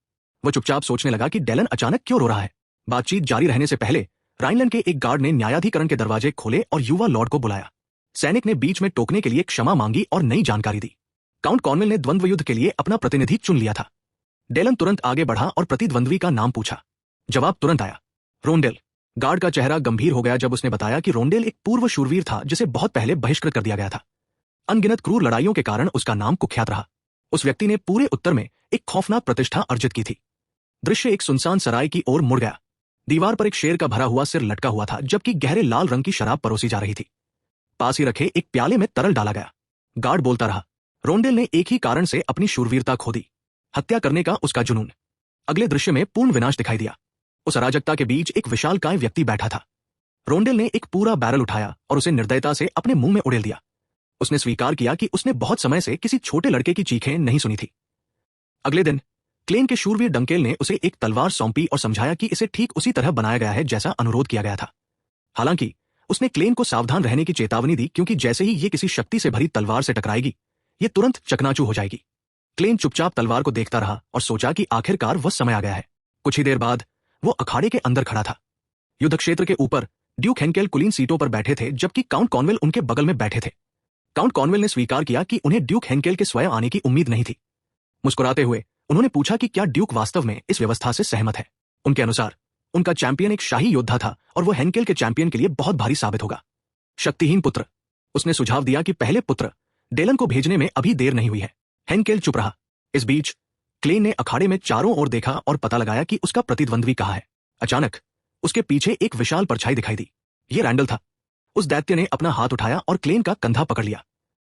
वह चुपचाप सोचने लगा कि डेलन अचानक क्यों रो रहा है। बातचीत जारी रहने से पहले राइनलैंड के एक गार्ड ने न्यायाधिकरण के दरवाजे खोले और युवा लॉर्ड को बुलाया। सैनिक ने बीच में टोकने के लिए क्षमा मांगी और नई जानकारी दी। काउंट कॉर्नवेल ने द्वंद्व युद्ध के लिए अपना प्रतिनिधि चुन लिया था। डेलन तुरंत आगे बढ़ा और प्रतिद्वंद्वी का नाम पूछा। जवाब तुरंत आया, रोंडेल। गार्ड का चेहरा गंभीर हो गया जब उसने बताया कि रोंडेल एक पूर्व शूरवीर था जिसे बहुत पहले बहिष्कृत कर दिया गया था। अनगिनत क्रूर लड़ाइयों के कारण उसका नाम कुख्यात रहा। उस व्यक्ति ने पूरे उत्तर में एक खौफनाक प्रतिष्ठा अर्जित की थी। दृश्य एक सुनसान सराय की ओर मुड़ गया। दीवार पर एक शेर का भरा हुआ सिर लटका हुआ था जबकि गहरे लाल रंग की शराब परोसी जा रही थी। पास ही रखे एक प्याले में तरल डाला गया। गार्ड बोलता रहा, रोंडेल ने एक ही कारण से अपनी शूरवीरता खो दी, हत्या करने का उसका जुनून। अगले दृश्य में पूर्ण विनाश दिखाई दिया। उस अराजकता के बीच एक विशालकाय व्यक्ति बैठा था। रोंडेल ने एक पूरा बैरल उठाया और उसे निर्दयता से अपने मुंह में उड़ेल दिया। उसने स्वीकार किया कि उसने बहुत समय से किसी छोटे लड़के की चीखें नहीं सुनी थी। अगले दिन क्लेन के शूरवीर डंकेल ने उसे एक तलवार सौंपी और समझाया कि इसे ठीक उसी तरह बनाया गया है जैसा अनुरोध किया गया था। हालांकि उसने क्लेन को सावधान रहने की चेतावनी दी क्योंकि जैसे ही ये किसी शक्ति से भरी तलवार से टकराएगी ये तुरंत चकनाचूर हो जाएगी। क्लेन चुपचाप तलवार को देखता रहा और सोचा कि आखिरकार वह समय आ गया है। कुछ ही देर बाद वो अखाड़े के अंदर खड़ा था। युद्ध क्षेत्र के ऊपर ड्यूक हेंकेल कुलीन सीटों पर बैठे थे जबकि काउंट कॉर्नवेल उनके बगल में बैठे थे। काउंट कॉर्नवेल ने स्वीकार किया कि उन्हें ड्यूक हेंकेल के स्वयं आने की उम्मीद नहीं थी। मुस्कुराते हुए उन्होंने पूछा कि क्या ड्यूक वास्तव में इस व्यवस्था से सहमत है। उनके अनुसार उनका चैंपियन एक शाही योद्धा था और वह हेंकेल के चैंपियन के लिए बहुत भारी साबित होगा। शक्तिहीन पुत्र, उसने सुझाव दिया कि पहले पुत्र डेलन को भेजने में अभी देर नहीं हुई है। हेंकेल चुप रहा। इस बीच क्लेन ने अखाड़े में चारों ओर देखा और पता लगाया कि उसका प्रतिद्वंद्वी कहाँ है। अचानक उसके पीछे एक विशाल परछाई दिखाई दी। यह रैंडल था। उस दैत्य ने अपना हाथ उठाया और क्लेन का कंधा पकड़ लिया।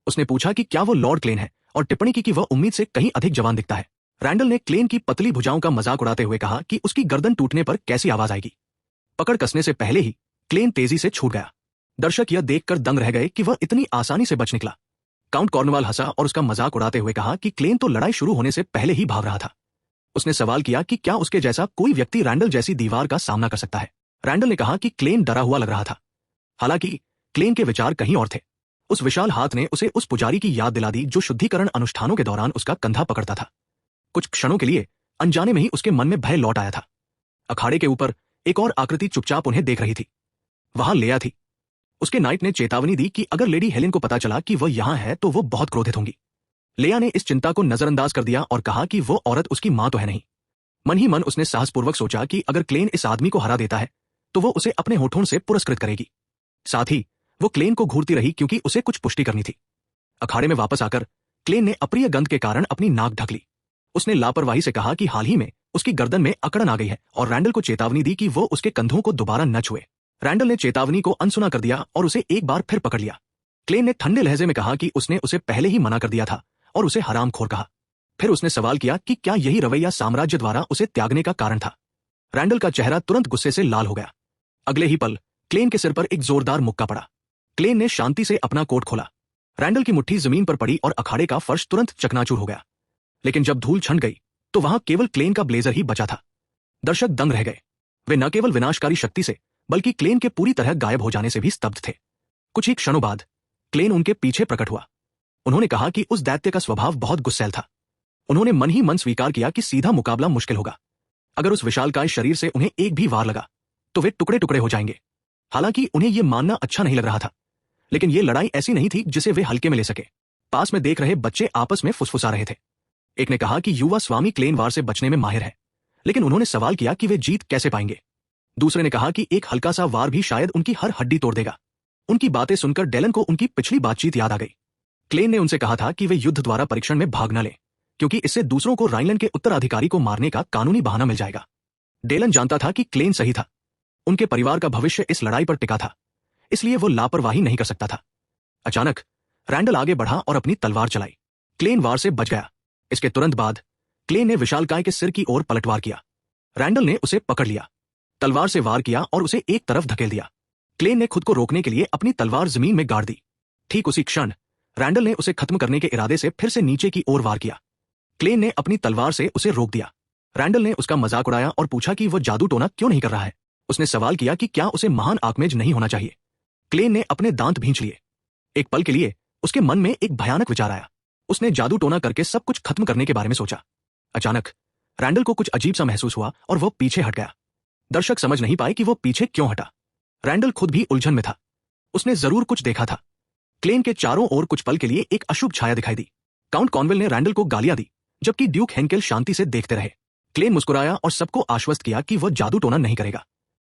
उसने पूछा कि क्या वो लॉर्ड क्लेन है और टिप्पणी की कि वह उम्मीद से कहीं अधिक जवान दिखता है। रैंडल ने क्लेन की पतली भुजाओं का मजाक उड़ाते हुए कहा कि उसकी गर्दन टूटने पर कैसी आवाज आएगी। पकड़ कसने से पहले ही क्लेन तेजी से छूट गया। दर्शक यह देखकर दंग रह गए कि वह इतनी आसानी से बच निकला। काउंट कॉर्नवाल हंसा और उसका मजाक उड़ाते हुए कहा कि क्लेन तो लड़ाई शुरू होने से पहले ही भाग रहा था। उसने सवाल किया कि क्या उसके जैसा कोई व्यक्ति रैंडल जैसी दीवार का सामना कर सकता है। रैंडल ने कहा कि क्लेन डरा हुआ लग रहा था। हालांकि क्लेन के विचार कहीं और थे। उस विशाल हाथ ने उसे उस पुजारी की याद दिला दी जो शुद्धिकरण अनुष्ठानों के दौरान उसका कंधा पकड़ता था। कुछ क्षणों के लिए अनजाने में ही उसके मन में भय लौट आया था। अखाड़े के ऊपर एक और आकृति चुपचाप उन्हें देख रही थी। वहां लेया थी। उसके नाइट ने चेतावनी दी कि अगर लेडी हेलेन को पता चला कि वह यहां है तो वो बहुत क्रोधित होंगी। लेया ने इस चिंता को नजरअंदाज कर दिया और कहा कि वो औरत उसकी मां तो है नहीं। मन ही मन उसने साहसपूर्वक सोचा कि अगर क्लेन इस आदमी को हरा देता है तो वो उसे अपने होठों से पुरस्कृत करेगी। साथ ही वो क्लेन को घूरती रही क्योंकि उसे कुछ पुष्टि करनी थी। अखाड़े में वापस आकर क्लेन ने अप्रिय गंध के कारण अपनी नाक ढक ली। उसने लापरवाही से कहा कि हाल ही में उसकी गर्दन में अकड़न आ गई है और रैंडल को चेतावनी दी कि वो उसके कंधों को दोबारा न छुए। रैंडल ने चेतावनी को अनसुना कर दिया और उसे एक बार फिर पकड़ लिया। क्लेन ने ठंडे लहजे में कहा कि उसने उसे पहले ही मना कर दिया था और उसे हरामखोर कहा। फिर उसने सवाल किया कि क्या यही रवैया साम्राज्य द्वारा उसे त्यागने का कारण था। रैंडल का चेहरा तुरंत गुस्से से लाल हो गया। अगले ही पल क्लेन के सिर पर एक जोरदार मुक्का पड़ा। क्लेन ने शांति से अपना कोट खोला। रैंडल की मुट्ठी जमीन पर पड़ी और अखाड़े का फर्श तुरंत चकनाचूर हो गया। लेकिन जब धूल छंट गई तो वहां केवल क्लेन का ब्लेजर ही बचा था। दर्शक दंग रह गए। वे न केवल विनाशकारी शक्ति से बल्कि क्लेन के पूरी तरह गायब हो जाने से भी स्तब्ध थे। कुछ ही क्षणों बाद क्लेन उनके पीछे प्रकट हुआ। उन्होंने कहा कि उस दैत्य का स्वभाव बहुत गुस्सैल था। उन्होंने मन ही मन स्वीकार किया कि सीधा मुकाबला मुश्किल होगा। अगर उस विशालकाय शरीर से उन्हें एक भी वार लगा तो वे टुकड़े टुकड़े हो जाएंगे। हालांकि उन्हें यह मानना अच्छा नहीं लग रहा था, लेकिन यह लड़ाई ऐसी नहीं थी जिसे वे हल्के में ले सके। पास में देख रहे बच्चे आपस में फुसफुसा रहे थे। एक ने कहा कि युवा स्वामी क्लेन वार से बचने में माहिर है, लेकिन उन्होंने सवाल किया कि वे जीत कैसे पाएंगे। दूसरे ने कहा कि एक हल्का सा वार भी शायद उनकी हर हड्डी तोड़ देगा। उनकी बातें सुनकर डेलन को उनकी पिछली बातचीत याद आ गई। क्लेन ने उनसे कहा था कि वे युद्ध द्वारा परीक्षण में भाग न लें, क्योंकि इससे दूसरों को राइनलैंड के उत्तराधिकारी को मारने का कानूनी बहाना मिल जाएगा। डेलन जानता था कि क्लेन सही था। उनके परिवार का भविष्य इस लड़ाई पर टिका था, इसलिए वो लापरवाही नहीं कर सकता था। अचानक रैंडल आगे बढ़ा और अपनी तलवार चलाई। क्लेन वार से बच गया। इसके तुरंत बाद क्लेन ने विशालकाय के सिर की ओर पलटवार किया। रैंडल ने उसे पकड़ लिया, तलवार से वार किया और उसे एक तरफ धकेल दिया। क्लेन ने खुद को रोकने के लिए अपनी तलवार जमीन में गाड़ दी। ठीक उसी क्षण रैंडल ने उसे खत्म करने के इरादे से फिर से नीचे की ओर वार किया। क्लेन ने अपनी तलवार से उसे रोक दिया। रैंडल ने उसका मजाक उड़ाया और पूछा कि वो जादू टोना क्यों नहीं कर रहा है। उसने सवाल किया कि क्या उसे महान आर्कमेज नहीं होना चाहिए। क्लेन ने अपने दांत भींच लिए। एक पल के लिए उसके मन में एक भयानक विचार आया। उसने जादू टोना करके सब कुछ खत्म करने के बारे में सोचा। अचानक रैंडल को कुछ अजीब सा महसूस हुआ और वो पीछे हट गया। दर्शक समझ नहीं पाए कि वो पीछे क्यों हटा। रैंडल खुद भी उलझन में था। उसने जरूर कुछ देखा था। क्लेन के चारों ओर कुछ पल के लिए एक अशुभ छाया दिखाई दी। काउंट कॉनवेल ने रैंडल को गालियां दी, जबकि ड्यूक हेंकेल शांति से देखते रहे। क्लेन मुस्कुराया और सबको आश्वस्त किया कि वह जादू टोना नहीं करेगा।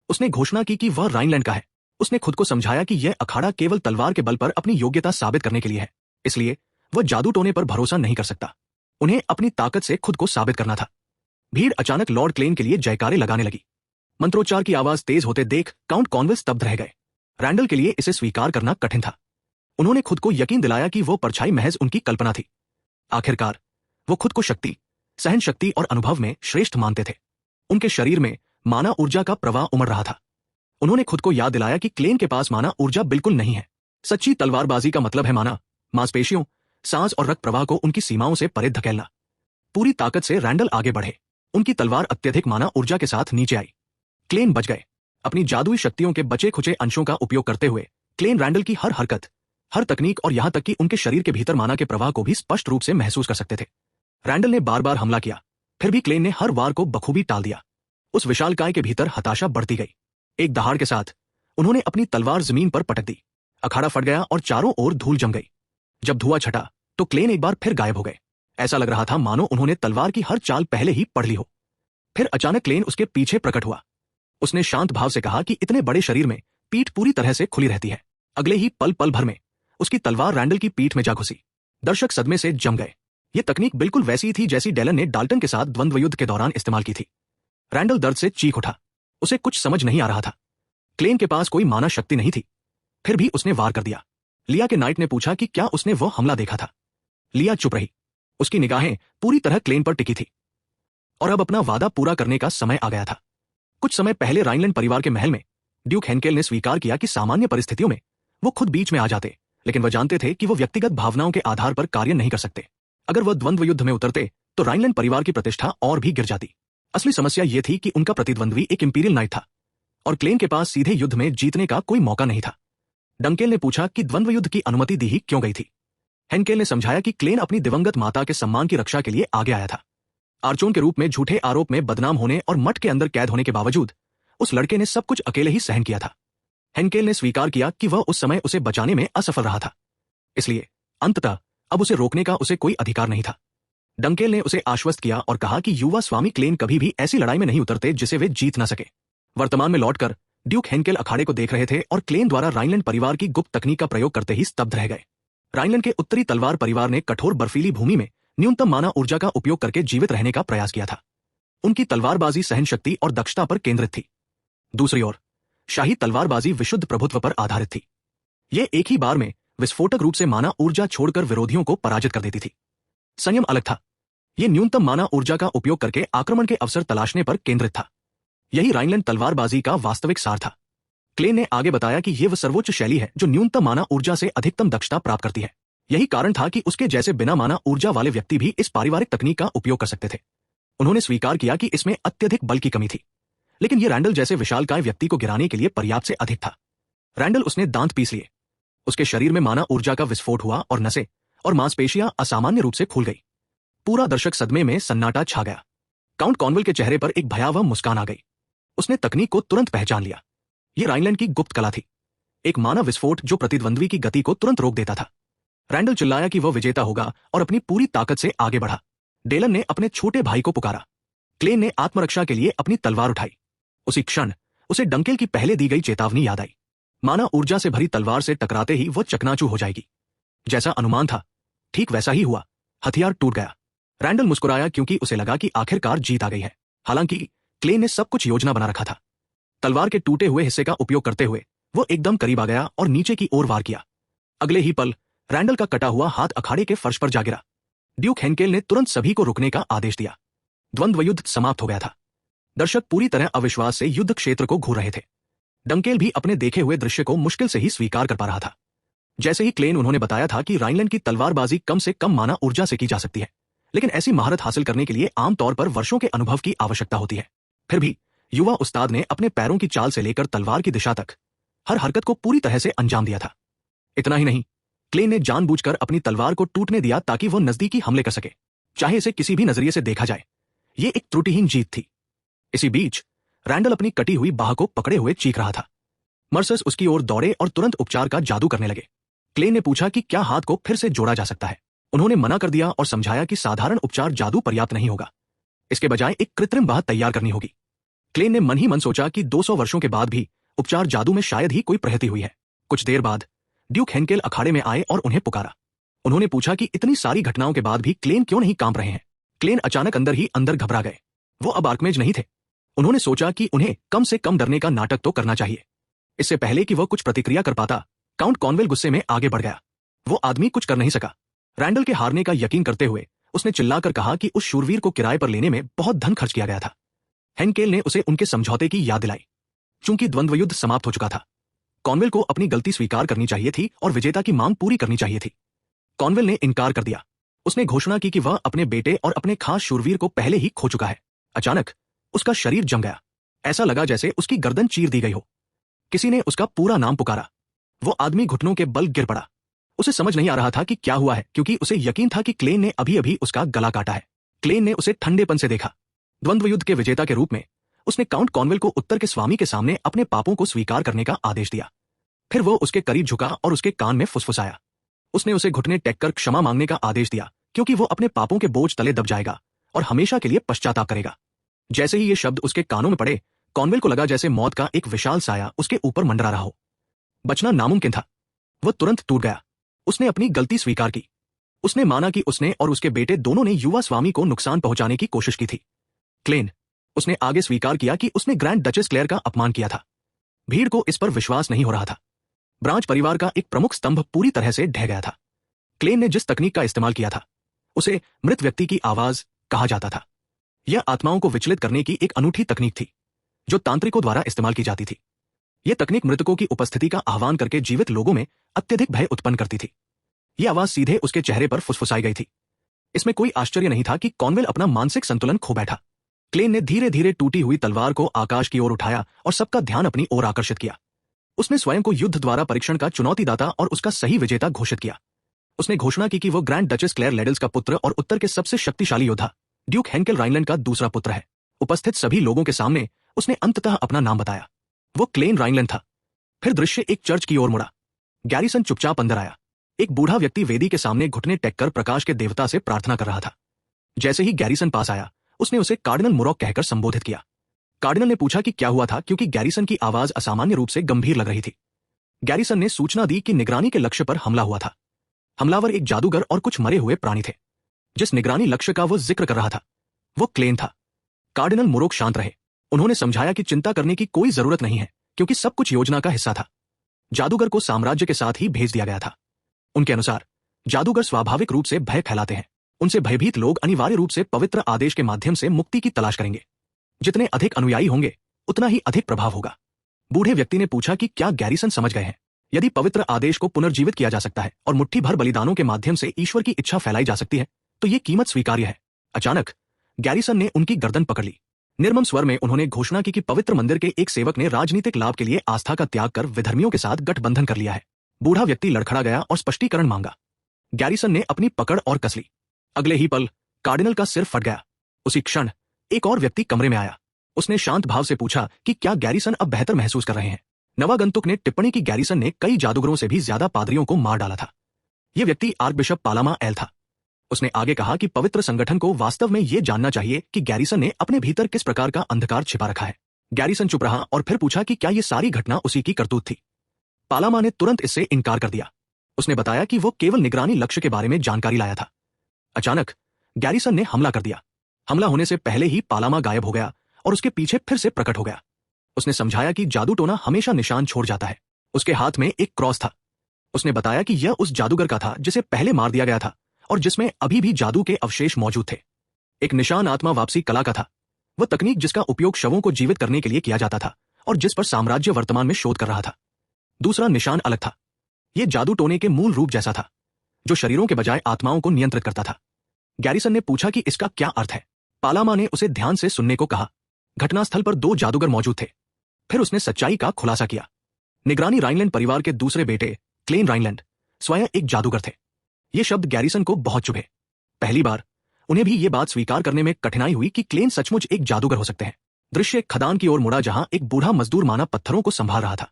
उसने घोषणा की कि वह राइनलैंड का है। उसने खुद को समझाया कि यह अखाड़ा केवल तलवार के बल पर अपनी योग्यता साबित करने के लिए है, इसलिए वह जादू टोने पर भरोसा नहीं कर सकता। उन्हें अपनी ताकत से खुद को साबित करना था। भीड़ अचानक लॉर्ड क्लेन के लिए जयकारे लगाने लगी। मंत्रोच्चार की आवाज तेज होते देख काउंट कॉनवेल स्तब्ध रह गए। रैंडल के लिए इसे स्वीकार करना कठिन था। उन्होंने खुद को यकीन दिलाया कि वो परछाई महज उनकी कल्पना थी। आखिरकार वो खुद को शक्ति, सहन शक्ति और अनुभव में श्रेष्ठ मानते थे। उनके शरीर में माना ऊर्जा का प्रवाह उमड़ रहा था। उन्होंने खुद को याद दिलाया कि क्लेन के पास माना ऊर्जा बिल्कुल नहीं है। सच्ची तलवारबाजी का मतलब है माना, मांसपेशियों, सांस और रक्त प्रवाह को उनकी सीमाओं से परे धकेलना। पूरी ताकत से रैंडल आगे बढ़े। उनकी तलवार अत्यधिक माना ऊर्जा के साथ नीचे आई। क्लेन बच गए। अपनी जादुई शक्तियों के बचे खुचे अंशों का उपयोग करते हुए क्लेन रैंडल की हर हरकत, हर तकनीक और यहां तक कि उनके शरीर के भीतर माना के प्रवाह को भी स्पष्ट रूप से महसूस कर सकते थे। रैंडल ने बार बार हमला किया, फिर भी क्लेन ने हर वार को बखूबी टाल दिया। उस विशालकाय के भीतर हताशा बढ़ती गई। एक दहाड़ के साथ उन्होंने अपनी तलवार जमीन पर पटक दी। अखाड़ा फट गया और चारों ओर धूल जम गई। जब धुआं छटा तो क्लेन एक बार फिर गायब हो गए। ऐसा लग रहा था मानो उन्होंने तलवार की हर चाल पहले ही पढ़ ली हो। फिर अचानक क्लेन उसके पीछे प्रकट हुआ। उसने शांत भाव से कहा कि इतने बड़े शरीर में पीठ पूरी तरह से खुली रहती है। अगले ही पल भर में उसकी तलवार रैंडल की पीठ में जा घुसी। दर्शक सदमे से जम गए। यह तकनीक बिल्कुल वैसी थी जैसी डेलन ने डाल्टन के साथ द्वंद्व युद्ध के दौरान इस्तेमाल की थी। रैंडल दर्द से चीख उठा। उसे कुछ समझ नहीं आ रहा था। क्लेन के पास कोई माना शक्ति नहीं थी, फिर भी उसने वार कर दिया। लिया के नाइट ने पूछा कि क्या उसने वो हमला देखा था। लिया चुप रही। उसकी निगाहें पूरी तरह क्लेन पर टिकी थी और अब अपना वादा पूरा करने का समय आ गया था। कुछ समय पहले राइनलैंड परिवार के महल में ड्यूक हेंकेल ने स्वीकार किया कि सामान्य परिस्थितियों में वो खुद बीच में आ जाते, लेकिन वह जानते थे कि वो व्यक्तिगत भावनाओं के आधार पर कार्य नहीं कर सकते। अगर वह द्वंद्व युद्ध में उतरते तो राइनलैंड परिवार की प्रतिष्ठा और भी गिर जाती। असली समस्या यह थी कि उनका प्रतिद्वंद्वी एक इंपीरियल नाइट था और क्लेन के पास सीधे युद्ध में जीतने का कोई मौका नहीं था। डंकेल ने पूछा कि द्वंद्व युद्ध की अनुमति दी ही क्यों गई थी। हेंकेल ने समझाया कि क्लेन अपनी दिवंगत माता के सम्मान की रक्षा के लिए आगे आया था। आर्चोन के रूप में झूठे आरोप में बदनाम होने और मठ के अंदर कैद होने के बावजूद उस लड़के ने सब कुछ अकेले ही सहन किया था। हेंकेल ने स्वीकार किया कि वह उस समय उसे बचाने में असफल रहा था, इसलिए अंततः अब उसे रोकने का उसे कोई अधिकार नहीं था। डंकेल ने उसे आश्वस्त किया और कहा कि युवा स्वामी क्लेन कभी भी ऐसी लड़ाई में नहीं उतरते जिसे वे जीत न सके। वर्तमान में लौटकर ड्यूक हेंकेल अखाड़े को देख रहे थे और क्लेन द्वारा राइनलैंड परिवार की गुप्त तकनीक का प्रयोग करते ही स्तब्ध रह गए। राइनलैंड के उत्तरी तलवार परिवार ने कठोर बर्फीली भूमि में न्यूनतम माना ऊर्जा का उपयोग करके जीवित रहने का प्रयास किया था। उनकी तलवारबाजी सहन शक्ति और दक्षता पर केंद्रित थी। दूसरी ओर शाही तलवारबाजी विशुद्ध प्रभुत्व पर आधारित थी। यह एक ही बार में विस्फोटक रूप से माना ऊर्जा छोड़कर विरोधियों को पराजित कर देती थी। संयम अलग था। यह न्यूनतम माना ऊर्जा का उपयोग करके आक्रमण के अवसर तलाशने पर केंद्रित था। यही राइनलैंड तलवारबाजी का वास्तविक सार था। क्लेन ने आगे बताया कि यह वह सर्वोच्च शैली है जो न्यूनतम माना ऊर्जा से अधिकतम दक्षता प्राप्त करती है। यही कारण था कि उसके जैसे बिना माना ऊर्जा वाले व्यक्ति भी इस पारिवारिक तकनीक का उपयोग कर सकते थे। उन्होंने स्वीकार किया कि इसमें अत्यधिक बल की कमी थी, लेकिन ये रैंडल जैसे विशालकाय व्यक्ति को गिराने के लिए पर्याप्त से अधिक था। रैंडल उसने दांत पीस लिए। उसके शरीर में माना ऊर्जा का विस्फोट हुआ और नसें और मांसपेशियां असामान्य रूप से खुल गई। पूरा दर्शक सदमे में सन्नाटा छा गया। काउंट कॉर्नवेल के चेहरे पर एक भयावह मुस्कान आ गई। उसने तकनीक को तुरंत पहचान लिया। यह राइनलैंड की गुप्त कला थी, एक मानव विस्फोट जो प्रतिद्वंद्वी की गति को तुरंत रोक देता था। रैंडल चिल्लाया कि वह विजेता होगा और अपनी पूरी ताकत से आगे बढ़ा। डेलन ने अपने छोटे भाई को पुकारा। क्लेन ने आत्मरक्षा के लिए अपनी तलवार उठाई। उसी क्षण उसे डंकेल की पहले दी गई चेतावनी याद आई। माना ऊर्जा से भरी तलवार से टकराते ही वह चकनाचूर हो जाएगी। जैसा अनुमान था ठीक वैसा ही हुआ। हथियार टूट गया। रैंडल मुस्कुराया क्योंकि उसे लगा कि आखिरकार जीत आ गई है। हालांकि क्लेन ने सब कुछ योजना बना रखा था। तलवार के टूटे हुए हिस्से का उपयोग करते हुए वो एकदम करीब आ गया और नीचे की ओर वार किया। अगले ही पल रैंडल का कटा हुआ हाथ अखाड़े के फर्श पर जा गिरा। ड्यूक हेंकेल ने तुरंत सभी को रुकने का आदेश दिया। द्वंद्व युद्ध समाप्त हो गया था। दर्शक पूरी तरह अविश्वास से युद्ध क्षेत्र को घूर रहे थे। डंकेल भी अपने देखे हुए दृश्य को मुश्किल से ही स्वीकार कर पा रहा था। जैसे ही क्लेन उन्होंने बताया था कि राइनलैंड की तलवारबाजी कम से कम माना ऊर्जा से की जा सकती है, लेकिन ऐसी महारत हासिल करने के लिए आमतौर पर वर्षों के अनुभव की आवश्यकता होती है। फिर भी युवा उस्ताद ने अपने पैरों की चाल से लेकर तलवार की दिशा तक हर हरकत को पूरी तरह से अंजाम दिया था। इतना ही नहीं, क्लेन ने जानबूझकर अपनी तलवार को टूटने दिया ताकि वह नजदीकी हमले कर सके, चाहे इसे किसी भी नजरिए से देखा जाए। यह एक त्रुटिहीन जीत थी। इसी बीच रैंडल अपनी कटी हुई बाह को पकड़े हुए चीख रहा था। मर्सर्स उसकी ओर दौड़े और तुरंत उपचार का जादू करने लगे। क्लेन ने पूछा कि क्या हाथ को फिर से जोड़ा जा सकता है। उन्होंने मना कर दिया और समझाया कि साधारण उपचार जादू पर्याप्त नहीं होगा, इसके बजाय एक कृत्रिम बाह तैयार करनी होगी। क्लेन ने मन ही मन सोचा कि 200 वर्षों के बाद भी उपचार जादू में शायद ही कोई प्रगति हुई है। कुछ देर बाद ड्यूक हेंकेल अखाड़े में आए और उन्हें पुकारा। उन्होंने पूछा कि इतनी सारी घटनाओं के बाद भी क्लेन क्यों नहीं कांप रहे हैं। क्लेन अचानक अंदर ही अंदर घबरा गए। वो अब आर्कमेज नहीं थे। उन्होंने सोचा कि उन्हें कम से कम डरने का नाटक तो करना चाहिए। इससे पहले कि वह कुछ प्रतिक्रिया कर पाता, काउंट कॉर्नवेल गुस्से में आगे बढ़ गया। वो आदमी कुछ कर नहीं सका। रैंडल के हारने का यकीन करते हुए उसने चिल्लाकर कहा कि उस शूरवीर को किराए पर लेने में बहुत धन खर्च किया गया था। हेंकेल ने उसे उनके समझौते की याद दिलाई। चूंकि द्वंद्व युद्ध समाप्त हो चुका था, कॉर्नवेल को अपनी गलती स्वीकार करनी चाहिए थी और विजेता की मांग पूरी करनी चाहिए थी। कॉर्नवेल ने इनकार कर दिया। उसने घोषणा की कि वह अपने बेटे और अपने खास शूरवीर को पहले ही खो चुका है। अचानक उसका शरीर जम गया। ऐसा लगा जैसे उसकी गर्दन चीर दी गई हो। किसी ने उसका पूरा नाम पुकारा। वो आदमी घुटनों के बल गिर पड़ा। उसे समझ नहीं आ रहा था कि क्या हुआ है, क्योंकि उसे यकीन था कि क्लेन ने अभी अभी उसका गला काटा है। क्लेन ने उसे ठंडेपन से देखा। द्वंद्व युद्ध के विजेता के रूप में उसने काउंट कॉर्नवेल को उत्तर के स्वामी के सामने अपने पापों को स्वीकार करने का आदेश दिया। फिर वो उसके करीब झुका और उसके कान में फुसफुसाया। उसने उसे घुटने टेककर क्षमा मांगने का आदेश दिया, क्योंकि वो अपने पापों के बोझ तले दब जाएगा और हमेशा के लिए पश्चाताप करेगा। जैसे ही ये शब्द उसके कानों में पड़े, कॉर्नवेल को लगा जैसे मौत का एक विशाल साया उसके ऊपर मंडरा रहा हो। बचना नामुमकिन था। वह तुरंत टूट गया। उसने अपनी गलती स्वीकार की। उसने माना कि उसने और उसके बेटे दोनों ने युवा स्वामी को नुकसान पहुंचाने की कोशिश की थी। क्लेन, उसने आगे स्वीकार किया कि उसने ग्रैंड डचेस क्लेयर का अपमान किया था। भीड़ को इस पर विश्वास नहीं हो रहा था। ब्रांच परिवार का एक प्रमुख स्तंभ पूरी तरह से ढह गया था। क्लेन ने जिस तकनीक का इस्तेमाल किया था, उसे मृत व्यक्ति की आवाज कहा जाता था। यह आत्माओं को विचलित करने की एक अनूठी तकनीक थी, जो तांत्रिकों द्वारा इस्तेमाल की जाती थी। यह तकनीक मृतकों की उपस्थिति का आह्वान करके जीवित लोगों में अत्यधिक भय उत्पन्न करती थी। यह आवाज सीधे उसके चेहरे पर फुसफुसाई गई थी। इसमें कोई आश्चर्य नहीं था कि कॉर्नवेल अपना मानसिक संतुलन खो बैठा। क्लेन ने धीरे धीरे टूटी हुई तलवार को आकाश की ओर उठाया और सबका ध्यान अपनी ओर आकर्षित किया। उसने स्वयं को युद्ध द्वारा परीक्षण का चुनौतीदाता और उसका सही विजेता घोषित किया। उसने घोषणा की कि वो ग्रैंड डचेस क्लेयर लेडल्स का पुत्र और उत्तर के सबसे शक्तिशाली योद्धा ड्यूक हेंकेल राइनलैंड का दूसरा पुत्र है। उपस्थित सभी लोगों के सामने उसने अंततः अपना नाम बताया। वो क्लेन राइनलैंड था। फिर दृश्य एक चर्च की ओर मुड़ा। गैरिसन चुपचाप अंदर आया। एक बूढ़ा व्यक्ति वेदी के सामने घुटने टेककर प्रकाश के देवता से प्रार्थना कर रहा था। जैसे ही गैरिसन पास आया, उसने उसे कार्डिनल मुरॉक कहकर संबोधित किया। कार्डिनल ने पूछा कि क्या हुआ था, क्योंकि गैरिसन की आवाज असामान्य रूप से गंभीर लग रही थी। गैरिसन ने सूचना दी कि निगरानी के लक्ष्य पर हमला हुआ था। हमलावर एक जादूगर और कुछ मरे हुए प्राणी थे। जिस निगरानी लक्ष्य का वो जिक्र कर रहा था, वो क्लेन था। कार्डिनल मुरोक शांत रहे। उन्होंने समझाया कि चिंता करने की कोई जरूरत नहीं है, क्योंकि सब कुछ योजना का हिस्सा था। जादूगर को साम्राज्य के साथ ही भेज दिया गया था। उनके अनुसार जादूगर स्वाभाविक रूप से भय फैलाते हैं। उनसे भयभीत लोग अनिवार्य रूप से पवित्र आदेश के माध्यम से मुक्ति की तलाश करेंगे। जितने अधिक अनुयायी होंगे, उतना ही अधिक प्रभाव होगा। बूढ़े व्यक्ति ने पूछा कि क्या गैरिसन समझ गए हैं? यदि पवित्र आदेश को पुनर्जीवित किया जा सकता है और मुट्ठी भर बलिदानों के माध्यम से ईश्वर की इच्छा फैलाई जा सकती है, तो ये कीमत स्वीकार्य है। अचानक गैरिसन ने उनकी गर्दन पकड़ ली। निर्मम स्वर में उन्होंने घोषणा की कि पवित्र मंदिर के एक सेवक ने राजनीतिक लाभ के लिए आस्था का त्याग कर विधर्मियों के साथ गठबंधन कर लिया है। बूढ़ा व्यक्ति लड़खड़ा गया और स्पष्टीकरण मांगा। गैरिसन ने अपनी पकड़ और कस ली। अगले ही पल कार्डिनल का सिर फट गया। उसी क्षण एक और व्यक्ति कमरे में आया। उसने शांत भाव से पूछा कि क्या गैरिसन अब बेहतर महसूस कर रहे हैं। नवागंतुक ने टिप्पणी की, गैरिसन ने कई जादूगरों से भी ज्यादा पादरियों को मार डाला था। यह व्यक्ति आर्कबिशप पालामा एल था। उसने आगे कहा कि पवित्र संगठन को वास्तव में यह जानना चाहिए कि गैरिसन ने अपने भीतर किस प्रकार का अंधकार छिपा रखा है। गैरिसन चुप रहा और फिर पूछा कि क्या यह सारी घटना उसी की करतूत थी। पालामा ने तुरंत इससे इनकार कर दिया। उसने बताया कि वो केवल निगरानी लक्ष्य के बारे में जानकारी लाया था। अचानक गैरिसन ने हमला कर दिया। हमला होने से पहले ही पालामा गायब हो गया और उसके पीछे फिर से प्रकट हो गया। उसने समझाया कि जादू टोना हमेशा निशान छोड़ जाता है। उसके हाथ में एक क्रॉस था। उसने बताया कि यह उस जादूगर का था जिसे पहले मार दिया गया था और जिसमें अभी भी जादू के अवशेष मौजूद थे। एक निशान आत्मा वापसी कला का था, वह तकनीक जिसका उपयोग शवों को जीवित करने के लिए किया जाता था और जिस पर साम्राज्य वर्तमान में शोध कर रहा था। दूसरा निशान अलग था। यह जादू टोने के मूल रूप जैसा था, जो शरीरों के बजाय आत्माओं को नियंत्रित करता था। गैरिसन ने पूछा कि इसका क्या अर्थ है। पालामा ने उसे ध्यान से सुनने को कहा। घटनास्थल पर 2 जादूगर मौजूद थे। फिर उसने सच्चाई का खुलासा किया। निगरानी राइनलैंड परिवार के दूसरे बेटे क्लेन राइनलैंड स्वयं एक जादूगर थे। ये शब्द गैरिसन को बहुत चुभे। पहली बार उन्हें भी ये बात स्वीकार करने में कठिनाई हुई कि क्लेन सचमुच एक जादूगर हो सकते हैं। दृश्य एक खदान की ओर मुड़ा जहां एक बूढ़ा मजदूर मानव पत्थरों को संभाल रहा था।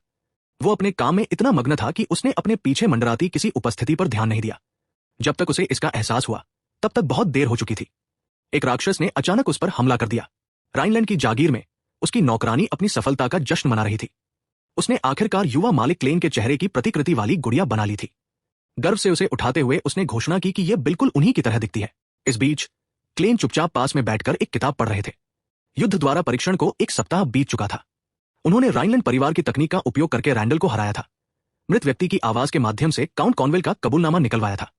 वो अपने काम में इतना मग्न था कि उसने अपने पीछे मंडराती किसी उपस्थिति पर ध्यान नहीं दिया। जब तक उसे इसका एहसास हुआ तब तक बहुत देर हो चुकी थी। एक राक्षस ने अचानक उस पर हमला कर दिया। राइनलैंड की जागीर में उसकी नौकरानी अपनी सफलता का जश्न मना रही थी। उसने आखिरकार युवा मालिक क्लेन के चेहरे की प्रतिकृति वाली गुड़िया बना ली थी। गर्व से उसे उठाते हुए उसने घोषणा की कि यह बिल्कुल उन्हीं की तरह दिखती है। इस बीच क्लेन चुपचाप पास में बैठकर एक किताब पढ़ रहे थे। युद्ध द्वारा परीक्षण को 1 सप्ताह बीत चुका था। उन्होंने राइनलैंड परिवार की तकनीक का उपयोग करके रैंडल को हराया था। मृत व्यक्ति की आवाज के माध्यम से काउंट कॉनवेल का कबूलनामा निकलवाया था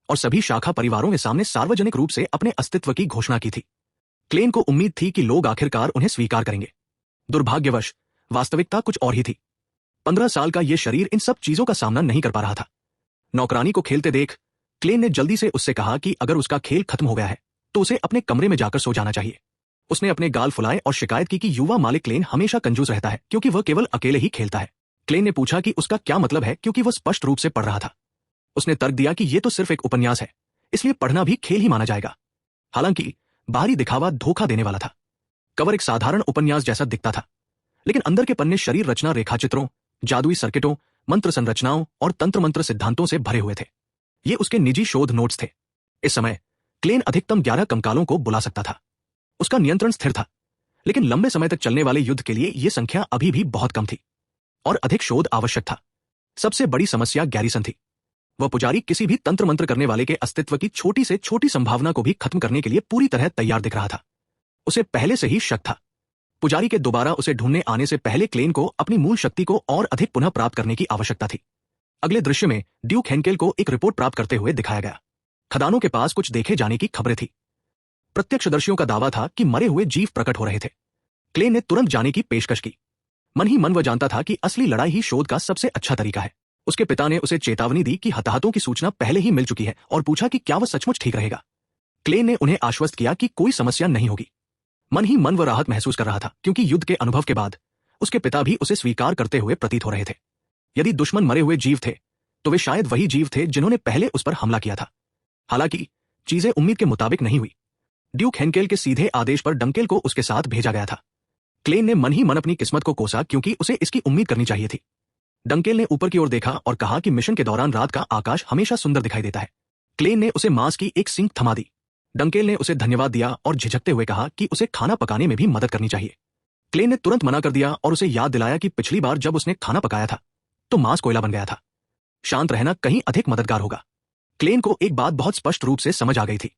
और सभी शाखा परिवारों के सामने सार्वजनिक रूप से अपने अस्तित्व की घोषणा की थी। क्लेन को उम्मीद थी कि लोग आखिरकार उन्हें स्वीकार करेंगे। दुर्भाग्यवश वास्तविकता कुछ और ही थी। 15 साल का यह शरीर इन सब चीजों का सामना नहीं कर पा रहा था। नौकरानी को खेलते देख क्लेन ने जल्दी से उससे कहा कि अगर उसका खेल खत्म हो गया है तो उसे अपने कमरे में जाकर सो जाना चाहिए। उसने अपने गाल फुलाए और शिकायत की कि युवा मालिक क्लेन हमेशा कंजूस रहता है क्योंकि वह केवल अकेले ही खेलता है। क्लेन ने पूछा कि उसका क्या मतलब है क्योंकि वह स्पष्ट रूप से पढ़ रहा था। उसने तर्क दिया कि यह तो सिर्फ एक उपन्यास है, इसलिए पढ़ना भी खेल ही माना जाएगा। हालांकि बाहरी दिखावा धोखा देने वाला था। कवर एक साधारण उपन्यास जैसा दिखता था, लेकिन अंदर के पन्ने शरीर रचना रेखाचित्रों, जादुई सर्किटों, मंत्र संरचनाओं और तंत्र मंत्र सिद्धांतों से भरे हुए थे। ये उसके निजी शोध नोट्स थे। इस समय क्लेन अधिकतम 11 कंकालों को बुला सकता था। उसका नियंत्रण स्थिर था, लेकिन लंबे समय तक चलने वाले युद्ध के लिए यह संख्या अभी भी बहुत कम थी और अधिक शोध आवश्यक था। सबसे बड़ी समस्या गैरिसन थी। वह पुजारी किसी भी तंत्र मंत्र करने वाले के अस्तित्व की छोटी से छोटी संभावना को भी खत्म करने के लिए पूरी तरह तैयार दिख रहा था। उसे पहले से ही शक था। पुजारी के दोबारा उसे ढूंढने आने से पहले क्लेन को अपनी मूल शक्ति को और अधिक पुनः प्राप्त करने की आवश्यकता थी। अगले दृश्य में ड्यूक हेंकेल को एक रिपोर्ट प्राप्त करते हुए दिखाया गया। खदानों के पास कुछ देखे जाने की खबरें थी। प्रत्यक्षदर्शियों का दावा था कि मरे हुए जीव प्रकट हो रहे थे। क्लेन ने तुरंत जाने की पेशकश की। मन ही मन वह जानता था कि असली लड़ाई ही शोध का सबसे अच्छा तरीका है। उसके पिता ने उसे चेतावनी दी कि हताहतों की सूचना पहले ही मिल चुकी है और पूछा कि क्या वह सचमुच ठीक रहेगा। क्लेन ने उन्हें आश्वस्त किया कि कोई समस्या नहीं होगी। मन ही मन वह राहत महसूस कर रहा था क्योंकि युद्ध के अनुभव के बाद उसके पिता भी उसे स्वीकार करते हुए प्रतीत हो रहे थे। यदि दुश्मन मरे हुए जीव थे तो वे शायद वही जीव थे जिन्होंने पहले उस पर हमला किया था। हालांकि चीजें उम्मीद के मुताबिक नहीं हुई। ड्यूक हेंकेल के सीधे आदेश पर डंकेल को उसके साथ भेजा गया था। क्लेन ने मन ही मन अपनी किस्मत को कोसा क्योंकि उसे इसकी उम्मीद करनी चाहिए थी। डंकेल ने ऊपर की ओर देखा और कहा कि मिशन के दौरान रात का आकाश हमेशा सुंदर दिखाई देता है। क्लेन ने उसे मांस की एक सींग थमा दी। डंकेल ने उसे धन्यवाद दिया और झिझकते हुए कहा कि उसे खाना पकाने में भी मदद करनी चाहिए। क्लेन ने तुरंत मना कर दिया और उसे याद दिलाया कि पिछली बार जब उसने खाना पकाया था तो मांस कोयला बन गया था। शांत रहना कहीं अधिक मददगार होगा। क्लेन को एक बात बहुत स्पष्ट रूप से समझ आ गई थी।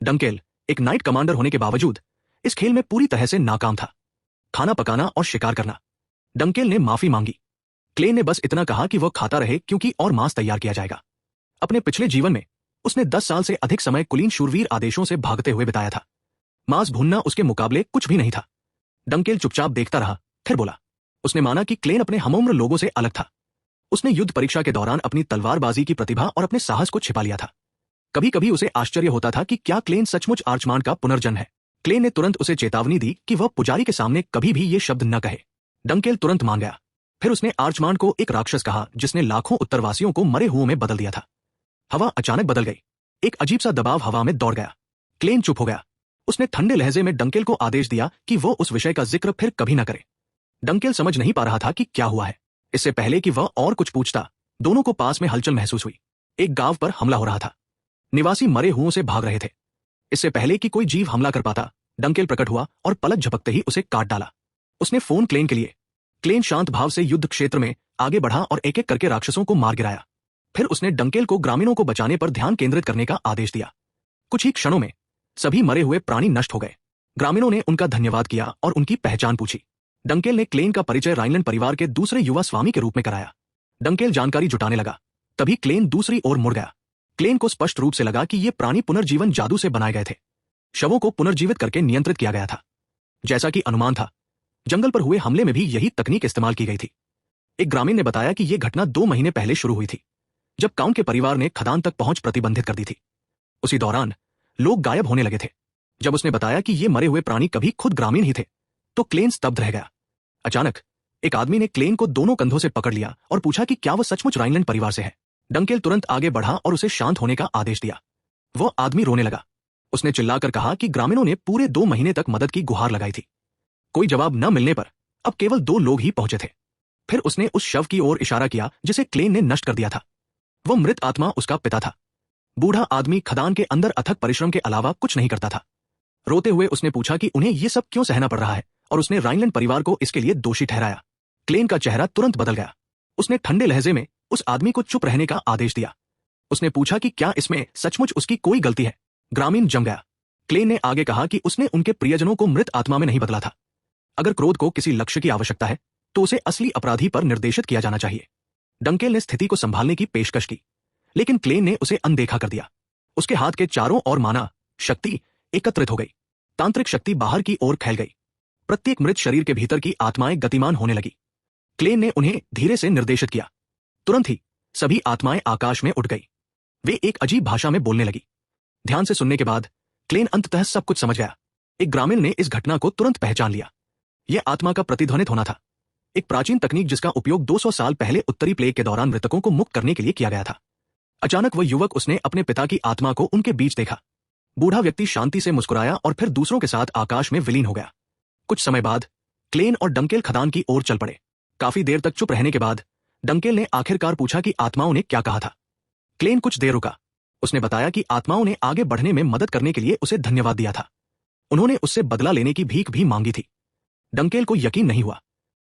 डंकेल एक नाइट कमांडर होने के बावजूद इस खेल में पूरी तरह से नाकाम था। खाना पकाना और शिकार करना। डंकेल ने माफी मांगी। क्लेन ने बस इतना कहा कि वह खाता रहे क्योंकि और मांस तैयार किया जाएगा। अपने पिछले जीवन में उसने 10 साल से अधिक समय कुलीन शूरवीर आदेशों से भागते हुए बिताया था। मांस भूनना उसके मुकाबले कुछ भी नहीं था। डंकेल चुपचाप देखता रहा, फिर बोला। उसने माना कि क्लेन अपने हमउम्र लोगों से अलग था। उसने युद्ध परीक्षा के दौरान अपनी तलवारबाजी की प्रतिभा और अपने साहस को छिपा लिया था। कभी कभी उसे आश्चर्य होता था कि क्या क्लेन सचमुच आर्चमांड का पुनर्जन्म है। क्लेन ने तुरंत उसे चेतावनी दी कि वह पुजारी के सामने कभी भी ये शब्द न कहे। डंकेल तुरंत मान गया। फिर उसने आर्चमांड को एक राक्षस कहा जिसने लाखों उत्तरवासियों को मरे हुओं में बदल दिया था। हवा अचानक बदल गई। एक अजीब सा दबाव हवा में दौड़ गया। क्लेन चुप हो गया। उसने ठंडे लहजे में डंकेल को आदेश दिया कि वो उस विषय का जिक्र फिर कभी न करे। डंकेल समझ नहीं पा रहा था कि क्या हुआ है। इससे पहले कि वह और कुछ पूछता, दोनों को पास में हलचल महसूस हुई। एक गांव पर हमला हो रहा था। निवासी मरे हुओं से भाग रहे थे। इससे पहले कि कोई जीव हमला कर पाता, डंकेल प्रकट हुआ और पलक झपकते ही उसे काट डाला। उसने फोन क्लेन के लिए। क्लेन शांत भाव से युद्ध क्षेत्र में आगे बढ़ा और एक एक करके राक्षसों को मार गिराया। फिर उसने डंकेल को ग्रामीणों को बचाने पर ध्यान केंद्रित करने का आदेश दिया। कुछ ही क्षणों में सभी मरे हुए प्राणी नष्ट हो गए। ग्रामीणों ने उनका धन्यवाद किया और उनकी पहचान पूछी। डंकेल ने क्लेन का परिचय राइनलैंड परिवार के दूसरे युवा स्वामी के रूप में कराया। डंकेल जानकारी जुटाने लगा। तभी क्लेन दूसरी ओर मुड़ गया। क्लेन को स्पष्ट रूप से लगा कि ये प्राणी पुनर्जीवन जादू से बनाए गए थे। शवों को पुनर्जीवित करके नियंत्रित किया गया था। जैसा कि अनुमान था, जंगल पर हुए हमले में भी यही तकनीक इस्तेमाल की गई थी। एक ग्रामीण ने बताया कि यह घटना 2 महीने पहले शुरू हुई थी, जब काउंट के परिवार ने खदान तक पहुंच प्रतिबंधित कर दी थी। उसी दौरान लोग गायब होने लगे थे। जब उसने बताया कि ये मरे हुए प्राणी कभी खुद ग्रामीण ही थे, तो क्लेन स्तब्ध रह गया। अचानक एक आदमी ने क्लेन को दोनों कंधों से पकड़ लिया और पूछा कि क्या वह सचमुच राइनलैंड परिवार से है। डंकेल तुरंत आगे बढ़ा और उसे शांत होने का आदेश दिया। वह आदमी रोने लगा। उसने चिल्लाकर कहा कि ग्रामीणों ने पूरे 2 महीने तक मदद की गुहार लगाई थी। कोई जवाब न मिलने पर अब केवल 2 लोग ही पहुंचे थे। फिर उसने उस शव की ओर इशारा किया जिसे क्लेन ने नष्ट कर दिया था। वह मृत आत्मा उसका पिता था। बूढ़ा आदमी खदान के अंदर अथक परिश्रम के अलावा कुछ नहीं करता था। रोते हुए उसने पूछा कि उन्हें यह सब क्यों सहना पड़ रहा है, और उसने राइनलैंड परिवार को इसके लिए दोषी ठहराया। क्लेन का चेहरा तुरंत बदल गया। उसने ठंडे लहजे में उस आदमी को चुप रहने का आदेश दिया। उसने पूछा कि क्या इसमें सचमुच उसकी कोई गलती है। ग्रामीण जम गया। क्लेन ने आगे कहा कि उसने उनके प्रियजनों को मृत आत्मा में नहीं बदला था। अगर क्रोध को किसी लक्ष्य की आवश्यकता है तो उसे असली अपराधी पर निर्देशित किया जाना चाहिए। डंकेल ने स्थिति को संभालने की पेशकश की, लेकिन क्लेन ने उसे अनदेखा कर दिया। उसके हाथ के चारों ओर माना शक्ति एकत्रित हो गई। तांत्रिक शक्ति बाहर की ओर फैल गई। प्रत्येक मृत शरीर के भीतर की आत्माएं गतिमान होने लगी। क्लेन ने उन्हें धीरे से निर्देशित किया। तुरंत ही सभी आत्माएं आकाश में उठ गई। वे एक अजीब भाषा में बोलने लगी। ध्यान से सुनने के बाद क्लेन अंततः सब कुछ समझ गया। एक ग्रामीण ने इस घटना को तुरंत पहचान लिया। यह आत्मा का प्रतिध्वनित होना था, एक प्राचीन तकनीक जिसका उपयोग 200 साल पहले उत्तरी प्लेग के दौरान मृतकों को मुक्त करने के लिए किया गया था। अचानक वह युवक, उसने अपने पिता की आत्मा को उनके बीच देखा। बूढ़ा व्यक्ति शांति से मुस्कुराया और फिर दूसरों के साथ आकाश में विलीन हो गया। कुछ समय बाद क्लेन और डंकेल खदान की ओर चल पड़े। काफी देर तक चुप रहने के बाद डंकेल ने आखिरकार पूछा कि आत्माओं ने क्या कहा था। क्लेन कुछ देर रुका। उसने बताया कि आत्माओं ने आगे बढ़ने में मदद करने के लिए उसे धन्यवाद दिया था। उन्होंने उससे बदला लेने की भीख भी मांगी थी। डंकेल को यकीन नहीं हुआ।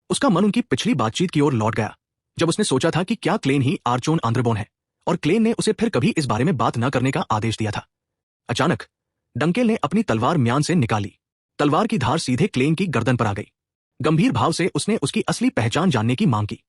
उसका मन उनकी पिछली बातचीत की ओर लौट गया, जब उसने सोचा था कि क्या क्लेन ही आर्चोन आंद्रबोन है, और क्लेन ने उसे फिर कभी इस बारे में बात न करने का आदेश दिया था। अचानक डंकेल ने अपनी तलवार म्यान से निकाली। तलवार की धार सीधे क्लेन की गर्दन पर आ गई। गंभीर भाव से उसने उसकी असली पहचान जानने की मांग की।